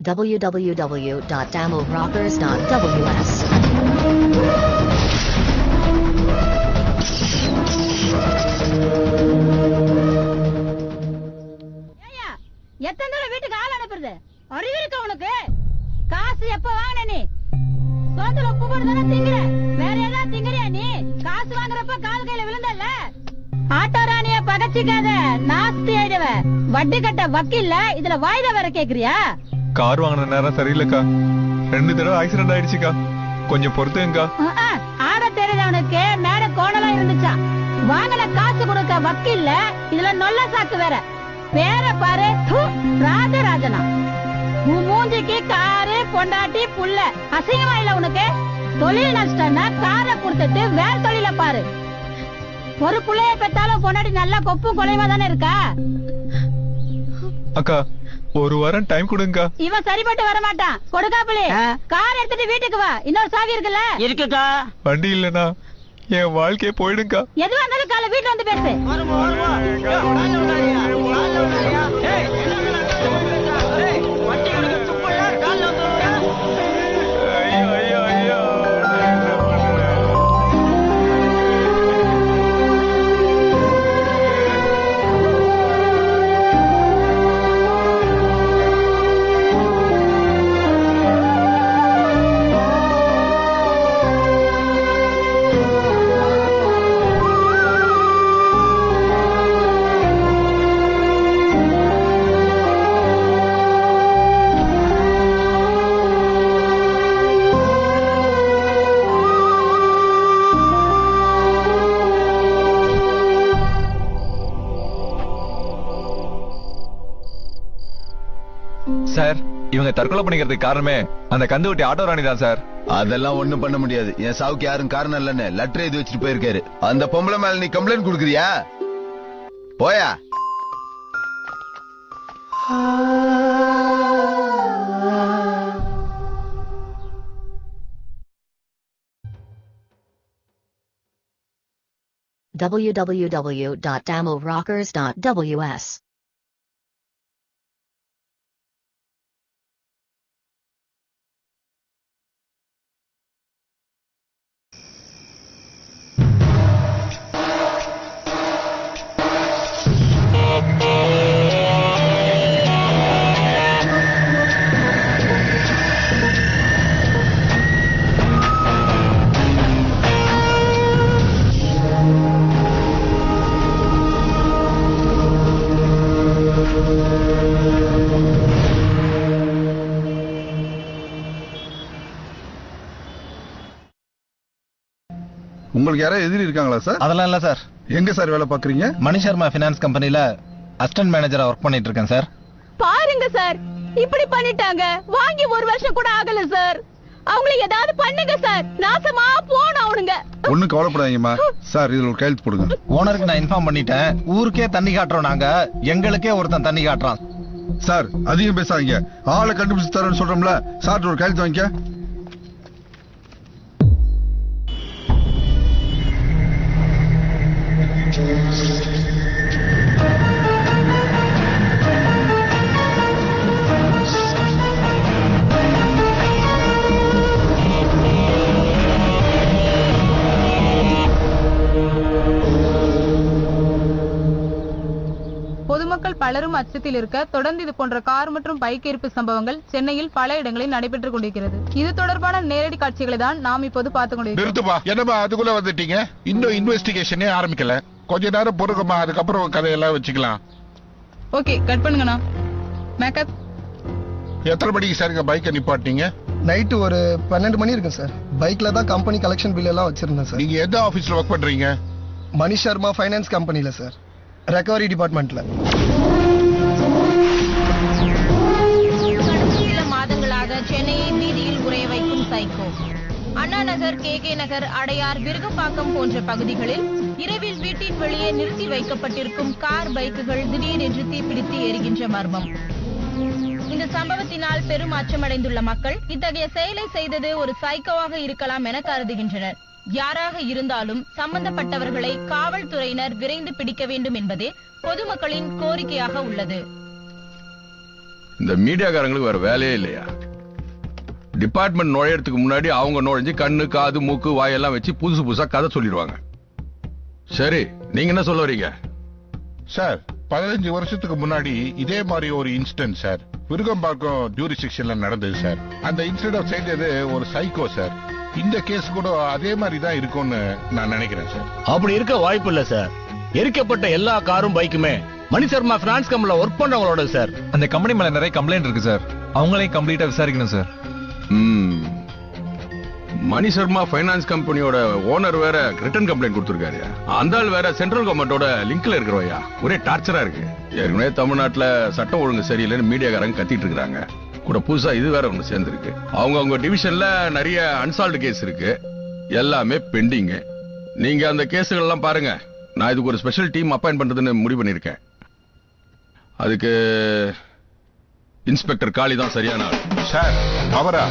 www.damorockers.ws. எத்தனை தடவை வீட்டுக்கு ஆள் அனுப்புறது? அறிவு இருக்கா உனக்கு? காசு எப்ப வாங்கின நீ? சோத்துல உப்பு போடுதானே திங்கிற? வேற ஏதாவது திங்கிறியா நீ? காசு வாங்குறப்ப கால் கையில விழுந்தல்ல? ஆட்டோ ராணிய பகச்சிக்காத, நாஸ்தி ஆயிடுவ. வட்டி கட்ட வக்கீல்ல இதுல வாய்தா வேற கேக்குறியா? கார் வாங்கின நேரம் சரியில்லைக்கா, 2 தடவை ஆக்சிடென்ட் ஆயிடுச்சுக்கா, கொஞ்சம் பொறுத்துங்கக்கா. ஆட தெரிஞ்சவனுக்கு மேட கோணலா இருந்துச்சா? வாங்கின காசு கொடுக்க வக்கீல்ல இதுல நொல்ல சாக்கு வேற. பேர பாரு, ராஜராஜனா. உன் மூஞ்சிக்கு காரு பொண்டாட்டி புள்ள அசிங்கமா இல்ல உனக்கு? தொழில் நஷ்டம்னா காரை கொடுத்துட்டு வேற தொழில பாரு. ஒரு புள்ளைய பெத்தாலும் பொண்டாட்டி நல்லா கொப்பும் கொலைமா தானே இருக்கா? அக்கா, ஒரு வாரம் டைம் கொடுங்கக்கா. இவன் சரிபட்டு வர மாட்டான். கொடுக்காப்புளி கார் எடுத்துட்டு வீட்டுக்கு வா. இன்னொரு சாவி இருக்குல்ல? இருக்குக்கா. வண்டி இல்லனா என் வாழ்க்கையே போயிடுங்கக்கா. எதுவா இருந்தாலும் காலை வீட்டுல வந்து பேசு. சார், இவங்க தற்கொலை பண்ணிக்கிறதுக்கு காரணமே அந்த கந்துவட்டி ஆட்டோ ராணி தான் சார். அதெல்லாம் ஒண்ணும் பண்ண முடியாது. என் சாவுக்கு யாரும் காரணம் இல்லன்னு லெட்டர் எழுதி வச்சுட்டு போயிருக்காரு. அந்த பொம்பளை மேல நீ கம்ப்ளைண்ட் கொடுக்குறியா? போயா. www.damorockers.ws. உங்களுக்கு யாராவது எதிரி இருக்காங்களா சார்? அதெல்லாம் இல்ல சார். எங்க சார் வேலை பாக்குறீங்க? மணி சர்மா பினான்ஸ் கம்பெனில அசிஸ்டன்ட் மேனேஜரா ஒர்க் பண்ணிட்டு இருக்கேன் சார். பாருங்க சார், இப்படி பண்ணிட்டாங்க. வாங்கி 1 வருஷம் கூட ஆகல சார். அவங்கள ஏதாவது பண்ணுங்க சார். நாசமா போணும் அவனுங்க. ஒண்ணும் கவலைப்படாதீங்கம்மா. சார், இதுல ஒரு கையெழுத்து போடுங்க. ஓனருக்கு நான் இன்ஃபார்ம் பண்ணிட்டேன். ஊருக்கே தண்ணி காட்டுறோம் நாங்க, எங்களுக்கே ஒருத்தன் தண்ணி காட்டுறான். சார், அதிகம் பேசாதீங்க. ஆளை கண்டுபிடிச்சு தரேன்னு சொல்றோம்ல. சார், ஒரு கையெழுத்து வாங்கிக்க. பொதுமக்கள் பலரும் அச்சத்தில் இருக்க தொடர்ந்து இது போன்ற கார் மற்றும் பைக் எரிப்பு சம்பவங்கள் சென்னையில் பல இடங்களில் நடைபெற்றுக் கொண்டிருக்கிறது. இது தொடர்பான நேரடி காட்சிகளை தான் நாம் இப்போது பார்த்துக் கொண்டிருக்கிறோம். என்னமா அதுக்குள்ள வந்துட்டீங்க? இன்னும் இன்வெஸ்டிகேஷனே ஆரம்பிக்கல. கொஞ்ச நேரம் பொறுங்கம்மா, அதுக்கப்புறம் கதையெல்லாம் வச்சுக்கலாம். ஓகே, கட் பண்ணுங்கண்ணா. மேக்கப். எத்தனை மணிக்கு சார் பைக்கை நிப்பாட்டீங்க? நைட்டு ஒரு 12 மணி இருக்கும் சார். பைக்ல தான் கம்பெனி கலெக்ஷன் பில் எல்லாம் வச்சிருந்தேன் சார். நீங்க எந்த ஆபீஸ்ல ஒர்க் பண்றீங்க? மணி சர்மா ஃபைனான்ஸ் கம்பெனில சார், ரெக்கவரி டிபார்ட்மெண்ட்ல. சில மாதங்களாக சென்னையை வீதியில் உறைய வைக்கும் சைக்கோ. அண்ணா நகர், KK நகர், அடையார், விருகம்பாக்கம் போன்ற பகுதிகளில் இரவில் வீட்டின் வெளியே நிறுத்தி வைக்கப்பட்டிருக்கும் கார், பைக்குகள் திடீரென்று தீப்பிடித்து எரிகின்ற மர்மம். இந்த சம்பவத்தினால் பெரும் அச்சமடைந்துள்ள மக்கள் இத்தகைய செயலை செய்தது ஒரு சைக்கோவாக இருக்கலாம் என கருதுகின்றனர். யாராக இருந்தாலும் சம்பந்தப்பட்டவர்களை காவல்துறையினர் விரைந்து பிடிக்க வேண்டும் என்பதே பொதுமக்களின் கோரிக்கையாக உள்ளது. இந்த மீடியாக்காரங்களுக்கு வேற வேலையே இல்லையா? டிபார்ட்மெண்ட் நுழையறதுக்கு முன்னாடி அவங்க நுழைஞ்சு கண்ணு காது மூக்கு வாயெல்லாம் வச்சு புதுசு புதுசா கதை சொல்லிடுவாங்க. சரி, நீங்க என்ன சொல்ல வரீங்க? சார் 15 வருஷத்துக்கு முன்னாடி இதே மாதிரி ஒரு இன்சிடென்ட் சார் விருகம்பாக்கம் ஜூரிஸ்டிக்ஷன்ல நடந்தது சார். அந்த இன்சிடென்ட் செஞ்சது ஒரு சைக்கோ சார். இந்த கேஸ் கூட அதே மாதிரி தான் இருக்கும்னு நான் நினைக்கிறேன் சார். அப்படி இருக்க வாய்ப்பு இல்ல சார். எரிக்கப்பட்ட எல்லா காரும் பைக்குமே மணி சர்மா பினான்ஸ் கம்பெனில ஒர்க் பண்றவங்களோட சார். அந்த கம்பெனி மேல நிறைய கம்ப்ளைண்ட் இருக்கு சார். அவங்களையும் கம்ப்ளீட்டா விசாரிக்கணும் சார். மணி சர்மா பைனான்ஸ் கம்பெனியோட ஓனர் வேற ரிட்டர்ன் கம்ப்ளைண்ட் கொடுத்திருக்காரு. அந்த ஆள் வேற சென்ட்ரல் கவர்மெண்டோட லிங்க்ல இருக்கிறவையா. ஒரே டார்ச்சரா இருக்கு. ஏற்கனவே தமிழ்நாட்டுல சட்டம் ஒழுங்கு சரியில்லைன்னு மீடியாக்காரங்க கத்திட்டு இருக்காங்க. கூட புதுசா இது வேற ஒண்ணு சேர்ந்து இருக்கு. அவங்க டிவிஷன்ல நிறைய அன்சால்வ்டு கேஸ் இருக்கு. எல்லாமே பெண்டிங். நீங்க அந்த கேஸுகள் எல்லாம் பாருங்க. நான் இதுக்கு ஒரு ஸ்பெஷல் டீம் அப்பாயிண்ட் பண்றதுன்னு முடிவு பண்ணிருக்கேன். அதுக்கு இன்ஸ்பெக்டர் காளி தான் சரியான ஆள். சார் அவரா?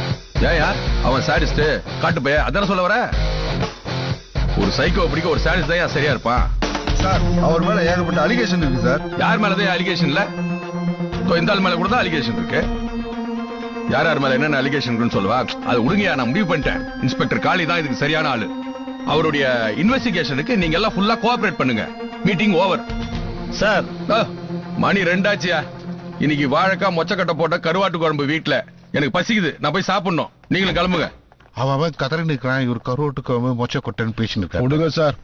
ஏயா அவன் சாடிஸ்ட் காட்டு பைய அதான சொல்ல வர? ஒரு சைக்கோ பிடிக்க ஒரு சாடிஸ்ட் தான் சரியா இருப்பான். சார் அவர் மேல ஏகப்பட்ட அலிகேஷன் இருக்கு சார். யார் மேலதான் அலிகேஷன் இல்ல? இந்த ஆள் மேல கூட தான் அலிகேஷன் இருக்கு. யார் யார் மேல என்னென்ன அலிகேஷன் இருக்குன்னு சொல்லுவா. அது உடுங்கயா, நான் முடிவு பண்ணிட்டேன். இன்ஸ்பெக்டர் காளி தான் இதுக்கு சரியான ஆளு. அவருடைய இன்வெஸ்டிகேஷனுக்கு நீங்க எல்லாம் ஃபுல்லா கோஆபரேட் பண்ணுங்க. Meeting over. சார் மணி 2 ஆச்சியா. இன்னைக்கு வாழைக்காய் மொச்சக்கட்டை போட்ட கருவாட்டு குழம்பு வீட்டுல. எனக்கு பசிக்குது, நான் போய் சாப்பிடணும். நீங்களும் கிளம்புங்க. அவன் கதறி நிற்கிறான். இவர் கருவாட்டுக்கு மொச்ச கொட்டைன்னு பேசிட்டு இருக்காரு. விடுங்க சார்.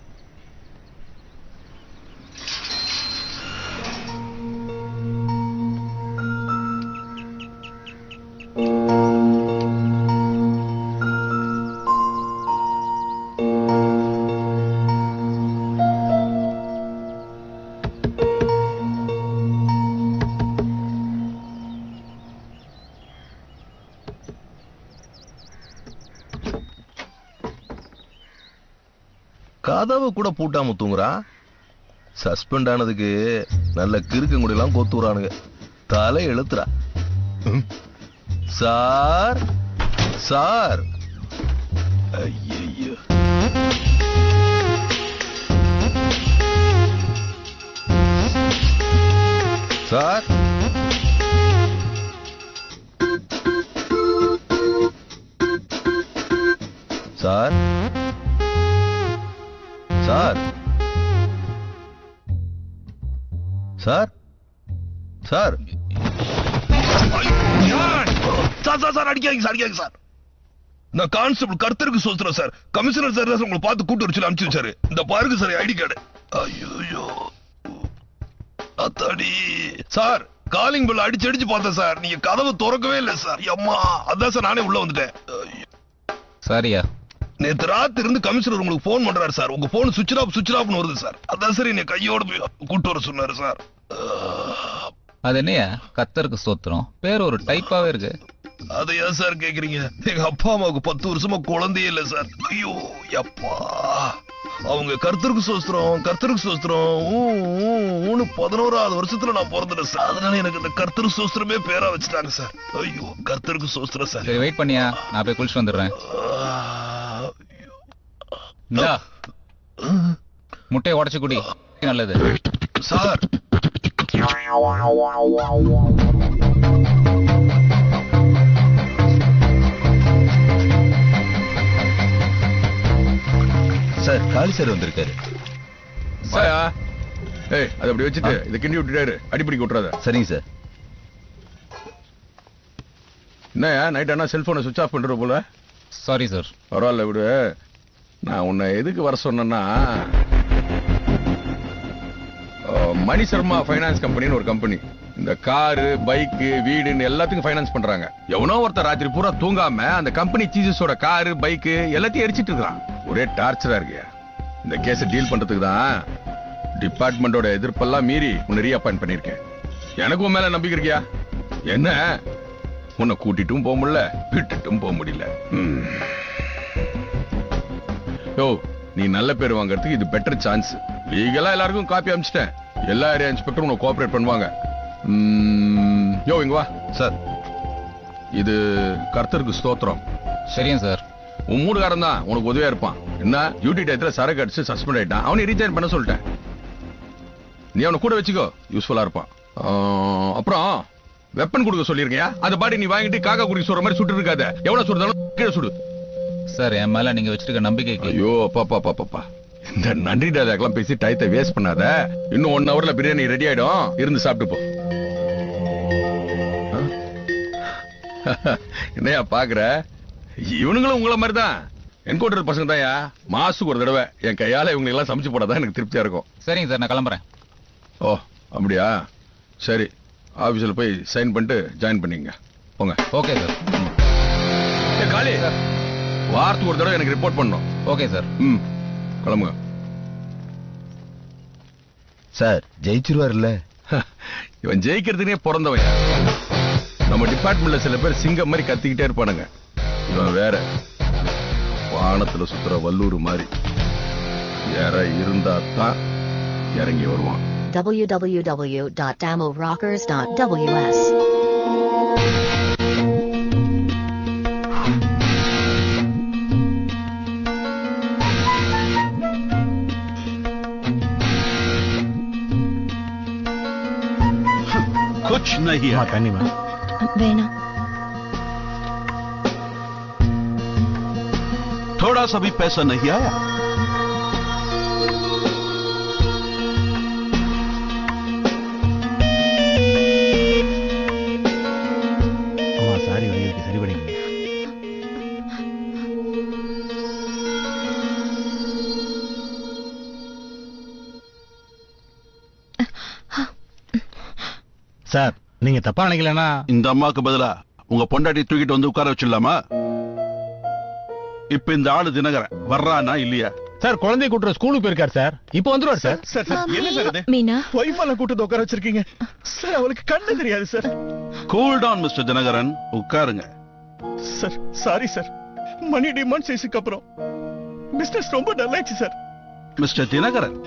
கதவு கூட பூட்டாம தூங்குறா. சஸ்பெண்ட் ஆனதுக்கு நல்ல கிறுக்கங்குடி எல்லாம் கொத்துறானுங்க. தலை எழுத்துறா. சார் சார் ஐயோ sir sir sir sir sir sir அடிக்காதீங்க சார், அடிக்காதீங்க சார். நான் கான்ஸ்டபிள் கர்த்தருக்கு சொல்றேன் சார். கமிஷனர் சார் உங்களை பார்த்து கூட்டு வச்சு அனுப்பிச்சு வச்சாரு. இந்த பாருங்க சார் ஐடி கார்டு. ஐயோ அத்தாடி சார், காலிங் பெல் அடிச்சு அடிச்சு பார்த்தேன் சார். நீங்க கதவை திறக்கவே இல்லை சார். அம்மா அதான் சார் நானே உள்ள வந்துட்டேன். சரியா? நேத்து ராத்திரி இருந்து கமிஷனர் உங்களுக்கு போன் பண்றாரு சார். உங்க போன் சுவிட்ச் ஆஃப்னு வருது சார். அதான் சார் என்னை கையோட கூட்டு வர சொன்னாரு சார். அது என்னையா கத்தருக்கு ஸ்தோத்திரம் பேர் ஒரு டைப்பாவே இருக்கு. அதை ஏன் சார் கேக்குறீங்க? எங்க அப்பா அம்மாவுக்கு 10 வருஷமா குழந்தையே இல்ல சார். ஐயோ அப்பா, அவங்க கர்த்தருக்கு சோஸ்திரம் 11வது வருஷத்துல நான் பிறந்துட்டேன் சார். அதனால எனக்கு இந்த கர்த்தருக்கு சோஸ்திரமே பேரா வச்சுட்டாங்க சார். ஐயோ கர்த்தருக்கு சோஸ்திரம் சார். சரி வெயிட் பண்ணியா, நான் போய் குளிச்சு வந்துடுறேன். முட்டையை உடைச்சு குடி, நல்லது சார். சார் காளி சார் வந்திருக்காரு. ஏய் அதை அப்படி வச்சுட்டு இதை கிண்டி விட்டுட்டாரு. அடிப்படிக்கு விட்டுறாத. சரிங்க சார். என்னயா நைட் ஆனா செல்போனை சுவிட்ச் ஆஃப் பண்ற போல? Sorry sir. பரவாயில்ல விடு. நான் உன்னை எதுக்கு வர சொன்னேன்னா, மணி சர்மா பைனான்ஸ் கம்பெனின்னு ஒரு கம்பெனி இந்த காரு பைக்கு வீடுன்னு எல்லாத்துக்கும் பைனான்ஸ் பண்றாங்க. எவனோ ஒருத்தர் ராத்திரி பூரா தூங்காம அந்த கம்பெனி சீசஸோட காரு பைக்கு எல்லாத்தையும் எரிச்சிட்டு இருக்கான். ஒரே டார்ச்சரா இருக்கு. இந்த கேஸை டீல் பண்றதுக்கு தான் டிபார்ட்மெண்டோட எதிர்ப்பெல்லாம் மீறி உன்னை ரீஅப்பாயிண்ட் பண்ணிருக்கேன். எனக்கு உன் மேல நம்பிக்கை இருக்கியா? என்ன உன்னை கூட்டிட்டும் போக முடியல, விட்டுட்டும் போக முடியல. யோ நீ நல்ல பேர் வாங்கறதுக்கு இது பெட்டர் சான்ஸ். லீகலா எல்லாருக்கும் காப்பி அனுப்பிச்சிட்டேன். எல்லா ஏரியா இன்ஸ்பெக்டரும் உனக்கு கோஆபரேட் பண்ணுவாங்க. யோ இங்க வா சார். இது கர்த்தருக்கு ஸ்தோத்திரம். சரியா சார்? உன் மூடுகாரன் தான் உனக்கு உதவியா இருப்பான். என்ன டியூட்டி டயத்துல சரக்கு அடிச்சு சஸ்பெண்ட் ஆயிட்டான். அவனை ரீஜாயின் பண்ண சொல்லிட்டேன். நீ அவனை கூட வச்சுக்கோ, யூஸ்ஃபுல்லா இருப்பான். அப்புறம் வெப்பன் கொடுக்க சொல்லிருக்கியா? அந்த பாடி நீ வாங்கிட்டு காக்கா குடி சொல்ற மாதிரி சுட்டு இருக்காத. எவ்வளவு சுடுதாலும் கீழே சுடு. சார் என் மேல நீங்க வச்சிருக்க நம்பிக்கைக்கு. ஐயோ பாப்பா இந்த நன்றி டாதாக்கெல்லாம் பேசி டயத்தை வேஸ்ட் பண்ணாத. இன்னும் 1 ஹவர்ல பிரியாணி ரெடி ஆயிடும். இருந்து சாப்பிட்டு போ. என்னையா பாக்குற? இவனுங்களும் உங்களை மாதிரிதான் என்கவுண்டர் பசங்க தான்யா. மாசுக்கு ஒரு தடவை என் கையால இவங்க எல்லாம் சமைச்சு போடாதான் எனக்கு திருப்தியா இருக்கும். சரிங்க சார், நான் கிளம்புறேன். ஓ அப்படியா? சரி, ஆபீஸ்ல போய் சைன் பண்ணிட்டு ஜாயின் பண்ணிங்க. போங்க. Okay sir. காளி, வாரத்துக்கு ஒரு தடவை எனக்கு ரிப்போர்ட் பண்ணணும். Okay sir. கிளம்புங்க. சார் ஜெயிச்சிருவார்ல? இவன் ஜெயிக்கிறதுனே பிறந்தவன். நம்ம டிபார்ட்மெண்ட்ல சில பேர் சிங்கம் மாதிரி கத்திக்கிட்டே இருப்பானுங்க. இவன் வேற வானத்துல சுத்துற வல்லூர் மாதிரி யார இருந்தா தான் இறங்கி வருவான். www.tamilrockers.ws कुछ नहीं है. தண்ணி வேணாம். थोड़ा सा भी पैसा नहीं आया. அம்மா சாரி, சரி பண்ணிங்க. சார் நீங்க தப்பா நினைக்கலன்னா இந்த அம்மாக்கு பதிலா உங்க பொண்டாட்டி தூக்கிட்டு வந்து உட்கார வச்சிடலாமா? இப்ப இந்த ஆளு தினகரன் வர்றானா இல்லையா? சார் குழந்தைய கூட்டுற ஸ்கூலுக்கு போயிருக்காரு சார். இப்போ வந்துருவார் சார். சார் என்ன சார் இது? மீனா, ஒய்ஃப் எல்லாம் கூட்டு உட்கார வச்சிருக்கீங்க சார். அவளுக்கு கண்ணு தெரியாது sir. Cool down mister Dinakaran, உட்காருங்க. Sir sorry sir. Money demand செய்ஸுக்கு அப்புறம் பிசினஸ் ரொம்ப டல்லாயிடுச்சு சார். மிஸ்டர் தினகரன்,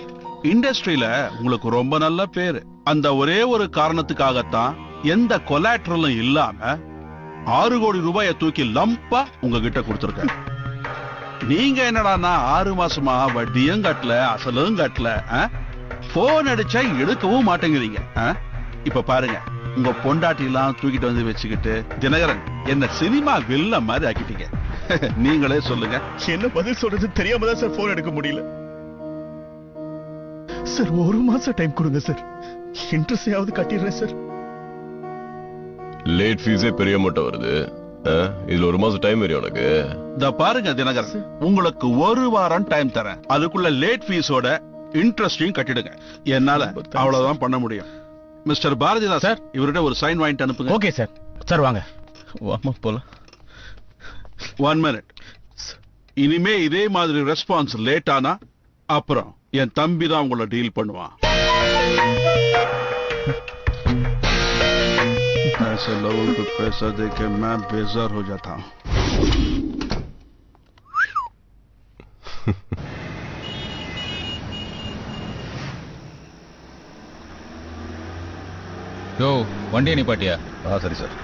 இண்டஸ்ட்ரியில உங்களுக்கு ரொம்ப நல்ல பேரு. அந்த ஒரே ஒரு காரணத்துக்காகத்தான் எந்த கொலாட்ரலும் இல்லாம 6 கோடி ரூபாயை தூக்கி லம்பா உங்ககிட்ட கொடுத்திருக்க. நீங்க என்னடான்னா 6 மாசமா வட்டியும் கட்டல, அசலும் கட்டல. போன் அடிச்சா எடுக்கவும் மாட்டேங்கிறீங்க. இப்ப பாருங்க, உங்க பொண்டாட்டி எல்லாம் தூக்கிட்டு வந்து வச்சுக்கிட்டு தினகரன் என்ன சினிமா வில்ல மாதிரி ஆக்கிட்டீங்க. நீங்களே சொல்லுங்க. என்ன பதில் சொல்றது தெரியாம தான் சார் போன் எடுக்க முடியல சார். 1 மாசம் டைம் கொடுங்க சார். இன்ட்ரெஸ்ட் கட்டிடுறேன் சார். லேட் ஃபீஸே பெரிய அமௌண்ட் வருது. இதுல 1 மாசம் டைம் வரும் உனக்கு. இந்த பாருங்க தினகரன், உங்களுக்கு 1 வாரம் டைம் தரேன். அதுக்குள்ள லேட் ஃபீஸோட இன்ட்ரெஸ்டையும் கட்டிடுங்க. என்னால அவ்வளவுதான் பண்ண முடியும். மிஸ்டர் பாரதிதாஸ் சார், இவர்கிட்ட ஒரு சைன் வாங்கிட்டு அனுப்புங்க. Okay sir. சார் வாங்க. வாமா போலாம். 1 மினிட். இனிமே இதே மாதிரி ரெஸ்பான்ஸ் லேட் ஆனா அப்புறம் என் தம்பி தான் உங்களை டீல் பண்ணுவான். ऐसे लोगों को पैसा देके मैं बेजार हो जाता हूँ. யோ வண்டியை நிப்பாட்டியா? சரி சார்.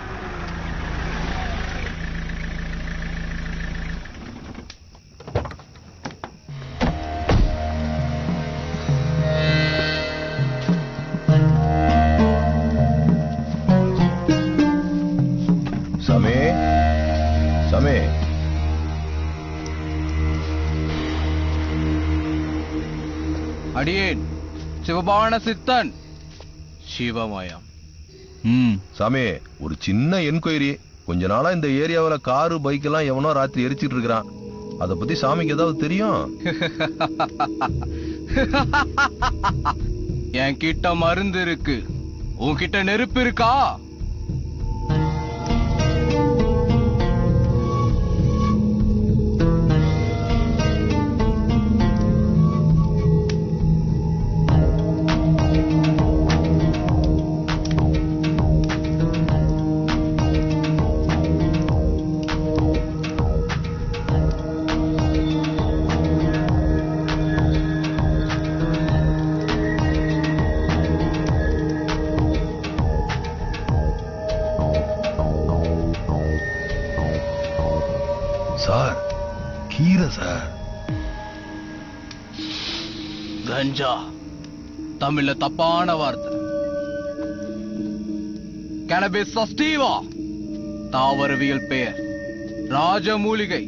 சமே அடியேன் சிவபான சித்தன் சிவமயம். சாமி, ஒரு சின்ன என்கொயரி. கொஞ்ச நாளா இந்த ஏரியாவுல காரு பைக் எல்லாம் எவனோ ராத்திரி எரிச்சிட்டு இருக்கிறான். அத பத்தி சாமிக்கு ஏதாவது தெரியும்? என் கிட்ட மருந்து இருக்கு, உன்கிட்ட நெருப்பு இருக்கா? சார், கீரை சார். கஞ்சா தமிழ்ல தப்பான வார்த்தை. Cannabis sativa, தாவரவியல் பெயர் ராஜமூலிகை.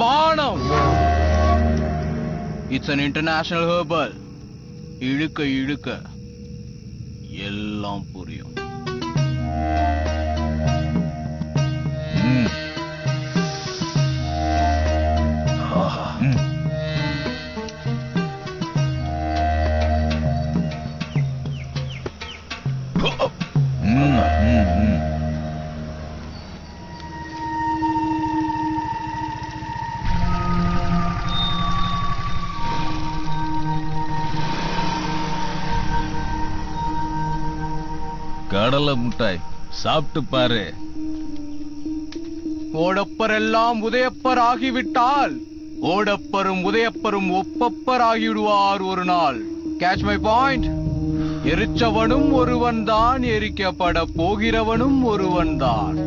பானம், இட்ஸ் an international herbal. இழுக்க இழுக்க எல்லாம் புரியும். கடலை முட்டாய் சாப்பிட்டு பாரு. ஓடப்பர் எல்லாம் உதயப்பர் ஆகிவிட்டால் ஓடப்பரும் உதயப்பரும் ஒப்பப்பர் ஆகிவிடுவார் ஒரு நாள். Catch my point. எரிச்சவனும் ஒருவன் தான், எரிக்கப்பட போகிறவனும் ஒருவன் தான்.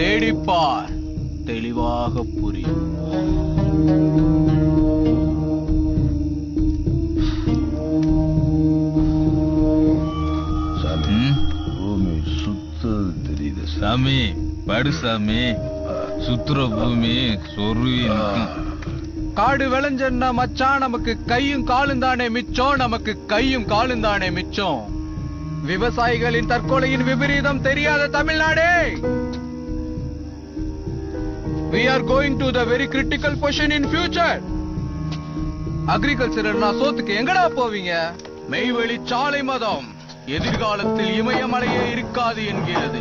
தேடிப்பார், தெளிவாக புரியும். சாமி படு சாமி, சுத்துற பூமி சொருவி. காடு விளைஞ்சன்னா மச்சான் நமக்கு கையும் காலும் தானே மிச்சம், நமக்கு கையும் காலும் தானே மிச்சம். விவசாயிகளின் தற்கொலையின் விபரீதம் தெரியாத தமிழ்நாடே. We are going to the very critical question in future. அக்ரிகல்ச்சர்னா சோத்துக்கு எங்கடா போவீங்க? மெய்வெளி சாலை மதம் எதிர்காலத்தில் இமயமலையே இருக்காது என்கிறது.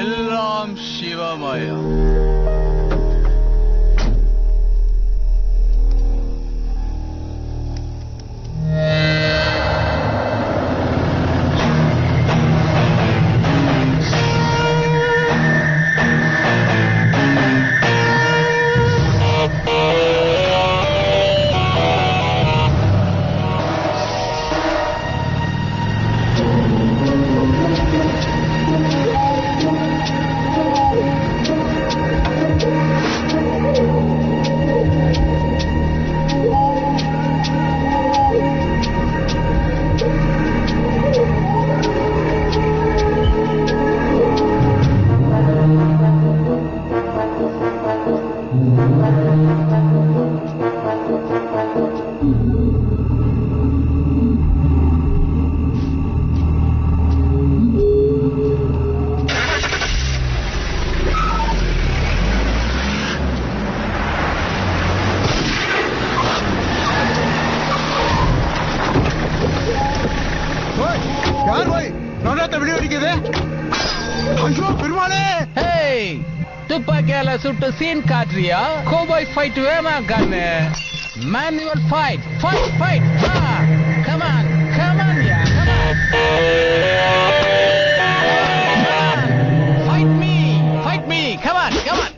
எல்லாம் சிவமயம். துப்பாக்கியால சுட்டு சீன் காட்டுறியா? கோபாய் ஃபைட் வேணா கண்ணு. Manual fight, fight fight. Come on come on yeah, come on. Fight me, come on come on.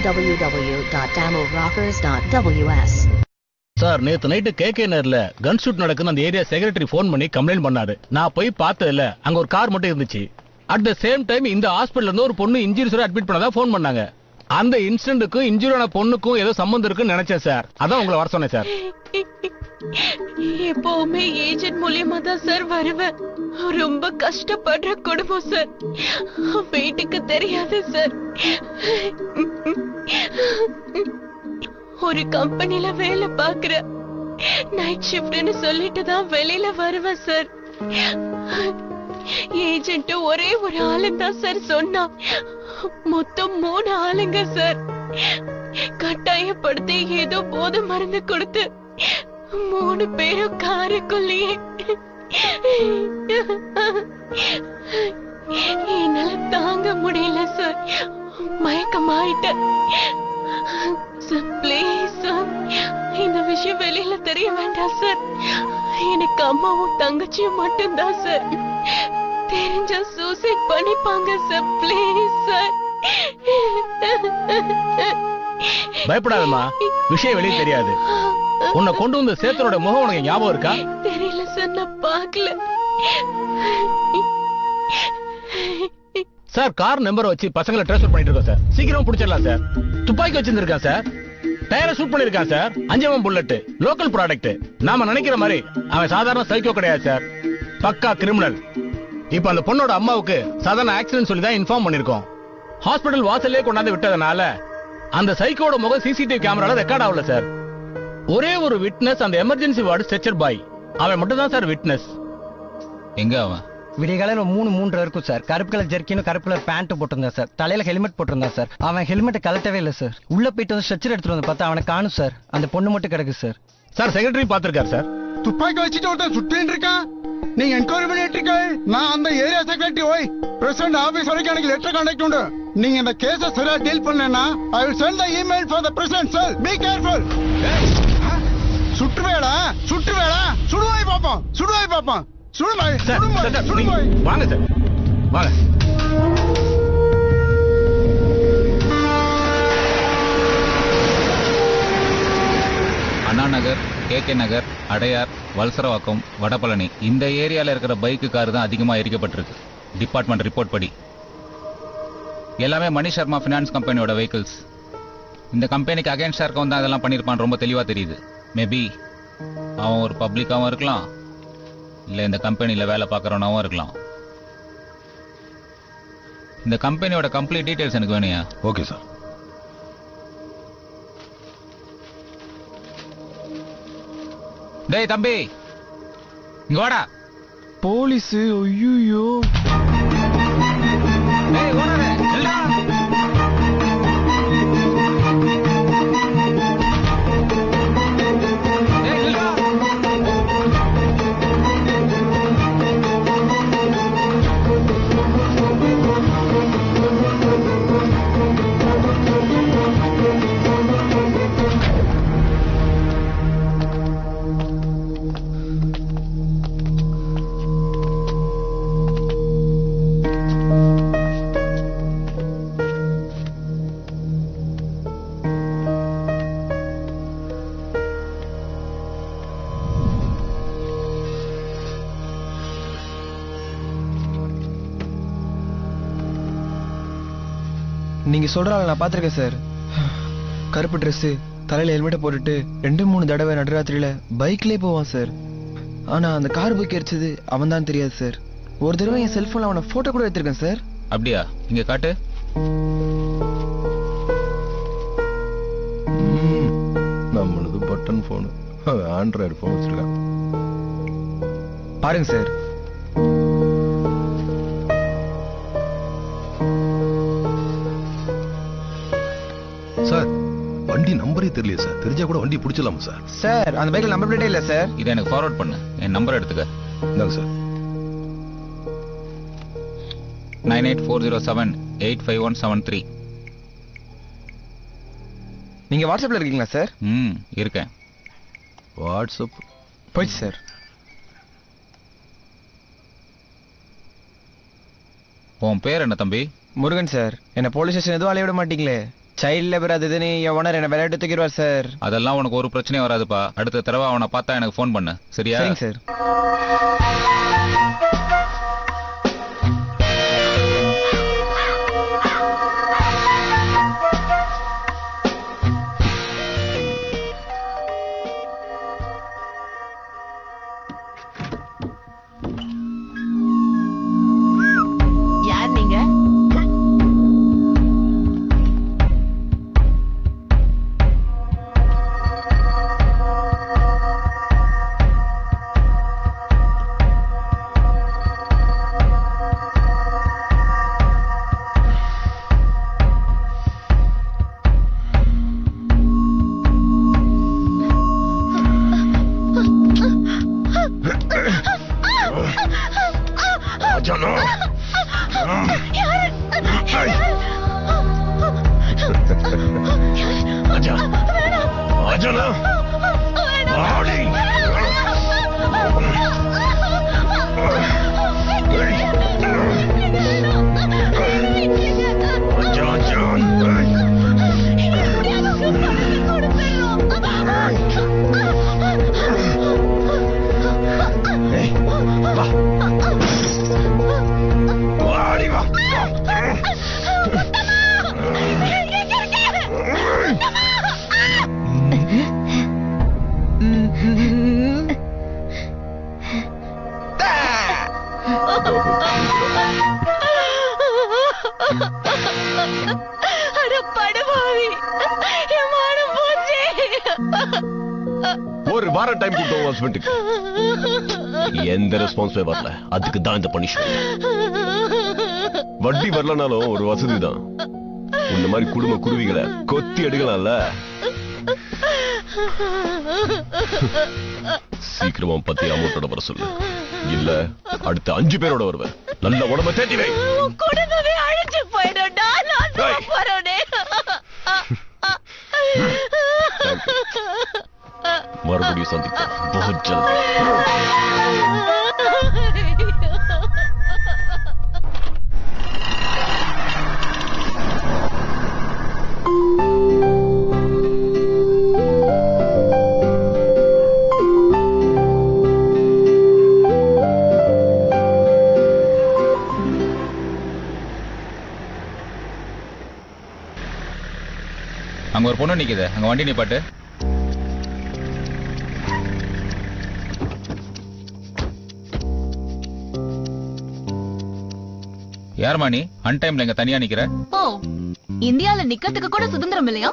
www.tamilrockers.ws. Sir, நேத்து நைட்டு கேகே நகர்ல கன் ஷூட் நடக்குன்னு அந்த ஏரியா செக்ரட்டரி போன் பண்ணி கம்ப்ளைண்ட் பண்ணாரு. நான் போய் பார்த்ததுல அங்க ஒரு கார் மட்டும் இருந்துச்சு. அட் த சேம் டைம் இந்த ஹாஸ்பிடல்ல இருந்து ஒரு பொண்ணு இன்ஜூரிஸோட அட்மிட் பண்ணதா போன் பண்ணாங்க. அந்த இன்சிடென்ட்க்கும் இன்ஜூரியான பொண்ணுக்கும் ஏதோ சம்பந்தம் இருக்குன்னு நினைச்சேன் சார். அதான் உங்களை வர சொன்னேன் சார். எப்பவுமே ஏஜென்ட் மூலியமா தான் சார் வருவேன். ரொம்ப கஷ்டப்படுற குடும்பம் சார். வீட்டுக்கு தெரியாது சார். ஒரு கம்பெனில வேலை பாக்குற. நைட் ஷிஃப்ட்னு சொல்லிட்டு தான் வெளியில வருவேன் சார். ஏஜென்ட் ஒரே ஒரு ஆளுந்தான் சார் சொன்னா. மொத்தம் 3 ஆளுங்க சார். கட்டாயப்படுத்தி ஏதோ போதை மருந்து கொடுத்து 3 பேரும் காருக்குள்ளேயே. என்னால தாங்க முடியல சார். மயக்கமாயிட்டேன் சார். ப்ளீஸ் சார், இந்த விஷயம் வெளியில தெரிய வேண்டாம் சார். எனக்கு அம்மாவும் தங்கச்சியும் மட்டும்தான் சார். தெரிஞ்சா சூசைட் பண்ணிப்பாங்க சார். Please sir. பயப்படாதம்மா, விஷயம் வெளியே தெரியாது. உன்னை கொண்டு வந்த சேத்தனோட முகம் உனக்கு ஞாபகம் இருக்கா? தெரியல சார், நான் பார்க்கல சார். கார் நம்பரை வச்சு பசங்களை ட்ரான்ஸ்ஃபர் பண்ணிட்டு இருக்கோம் சார். சீக்கிரம் பிடிச்சிடலாம் சார். துப்பாக்கி வச்சிருக்கான் சார். டயரை ஷூட் பண்ணிருக்கான் sir. 5mm bullet, local product. நாம நினைக்கிற மாதிரி அவன் சாதாரண சைக்கோ கிடையாது சார். பக்கா கிரிமினல். இப்ப அந்த பொண்ணோட அம்மாவுக்கு சாதாரண ஆக்சிடென்ட் சொல்லி தான் இன்ஃபார்ம் பண்ணிருக்கோம். ஹாஸ்பிடல் வாசல்லே கொண்டாந்து விட்டதனால அந்த சைக்கோட முகம் சிசிடிவி கேமரால ரெக்கார்ட் ஆகல சார். ஒரே ஒரு விட்னஸ் அந்த எமர்ஜென்சி வார்டு ஸ்ட்ரெச்சர் பாய். அவன் மட்டும் தான் சார் விட்னஸ். எங்க அவன்? விடிய காலையில 3:30 இருக்கும் சார். கருப்பு கலர் ஜெர்க்கினும் கருப்பு கலர் பேண்ட் போட்டிருந்தான் சார். தலையில ஹெல்மெட் போட்டிருந்தான் சார். அவன் ஹெல்மெட் கலட்டவே இல்லை சார். உள்ள போயிட்டு வந்து ஸ்ட்ரெச்சர் எடுத்துட்டு வந்து பார்த்தா அவனை காணும் சார். அந்த பொண்ணு மட்டும் கிடக்கு சார். சார் செக்ரட்டரி பாத்துருக்காரு சார். துப்பாக்கி வச்சுட்டு ஒருத்தன் சுட்டின்னு இருக்கான். நீங்க என்கொயரி பண்ணிட்டு இருக்க. நான் அந்த ஏரியா செக்ரட்டரி போய் பிரசிடென்ட் ஆபீஸ் வரைக்கும் எனக்கு லெட்டர் கண்டக்ட் உண்டு. நீங்க இந்த கேஸ சரியா டீல் பண்ணேன்னா I will send the email for the president sir. Be careful. சுட்டுவேடா சுட்டுவேடா. சுடுவாய் பாப்போம் சுடுவாய் பாப்போம். சுடுவாய் சுடுவாய். வாங்க சார் வாங்க. அண்ணா நகர், KK நகர், அடையார், வல்சரவாக்கம், வடபழனி இந்த ஏரியால இருக்கிற பைக்கு கார் தான் அதிகமா எரிக்கப்பட்டிருக்கு. டிபார்ட்மெண்ட் ரிப்போர்ட் படி எல்லாமே மணி சர்மா ஃபினான்ஸ் கம்பெனியோட வெஹிக்கிள்ஸ். இந்த கம்பெனிக்கு அகைன்ஸ்டா இருக்கவன் தான் அதெல்லாம் பண்ணிருப்பான். ரொம்ப தெளிவா தெரியுது. மேபி அவன் ஒரு பப்ளிக்காவும் இருக்கலாம், இல்ல இந்த கம்பெனில வேலை பார்க்கறவனாவும் இருக்கலாம். இந்த கம்பெனியோட கம்ப்ளீட் டீடைல்ஸ் எனக்கு வேணுயா? Okay sir. டேய் தம்பி, இங்க வாடா. போலீஸ். ஐயோ. டேய் ஓனரே, நில்லுடா. டேய் நில்லுடா. நீங்க சொல்ற ஆளை நான் பாத்திருக்கேன் சார். கருப்பு ட்ரெஸ், தலையில ஹெல்மெட்டை போட்டுட்டு 2-3 தடவை நடுராத்திரியில பைக்லயே போவான் சார். ஆனா அந்த கார் பைக் எரிச்சது அவன் தான் தெரியாது சார். ஒரு தடவை என் செல்போன்ல அவனை போட்டோ கூட எடுத்திருக்கேன் சார். அப்படியா? இங்க காட்டு. நம்மளது பட்டன் போன், ஆண்ட்ராய்டு போன் வச்சிருக்கான். பாருங்க சார். சார் வண்டி நம்பரே தெரியல சார். தெரிஞ்சா கூட வண்டி பிடிச்சலாமா சார்? சார் அந்த பைக்ல நம்பர் பிளேட்டே இல்ல சார். இதை எனக்கு ஃபார்வர்ட் பண்ணு. என் நம்பர் எடுத்துக்க. இந்தாங்க சார். 9840785173. நீங்க வாட்ஸ்அப்ல இருக்கீங்களா சார்? இருக்கேன். வாட்ஸ்அப் போயிடுச்சு சார். உன் பேர் என்ன தம்பி? முருகன் சார். என்ன போலீஸ் ஸ்டேஷன் எதுவும் அலைய விட மாட்டீங்களே. சைல்ட் லேபர் அது இதுன்னு என் ஓனர் என்ன விளையாட்டு தூக்கிடுவார் சார். அதெல்லாம் உனக்கு ஒரு பிரச்சனையும் வராதுப்பா. அடுத்த தடவை அவனை பார்த்தா எனக்கு ஃபோன் பண்ணு. சரியா? சரிங்க சார். யார் நீங்க? வார டைம் கொடுத்தோம் ஹஸ்பண்டுக்கு எந்த ரெஸ்பான்ஸே வரல. அதுக்கு தான் இந்த பனிஷ்மெண்ட். வட்டி வரலனாலும் ஒரு வசதி தான். இந்த மாதிரி குடும்ப குருவிகளை கொத்தி எடுக்கலாம்ல. சீக்கிரமா 10 அமௌண்டோட வர சொல்லு. இல்ல அடுத்த 5 பேரோட வருவேன். நல்ல உடம்ப தேட்டி வை. குடும்பமே அழிஞ்சு போயிடும்டா. நான் போறேனே. மறுபடியும் சந்திப்போம். बहुत जल्द. அங்க ஒரு பொண்ணு நிக்குது. அங்க வண்டி நிப்பாட்டு. யாருமா நீ அன்டைம்ல இங்க தனியா நிக்கிற? ஓ, இந்தியால நிக்கிறதுக்கு கூட சுதந்திரம் இல்லையா?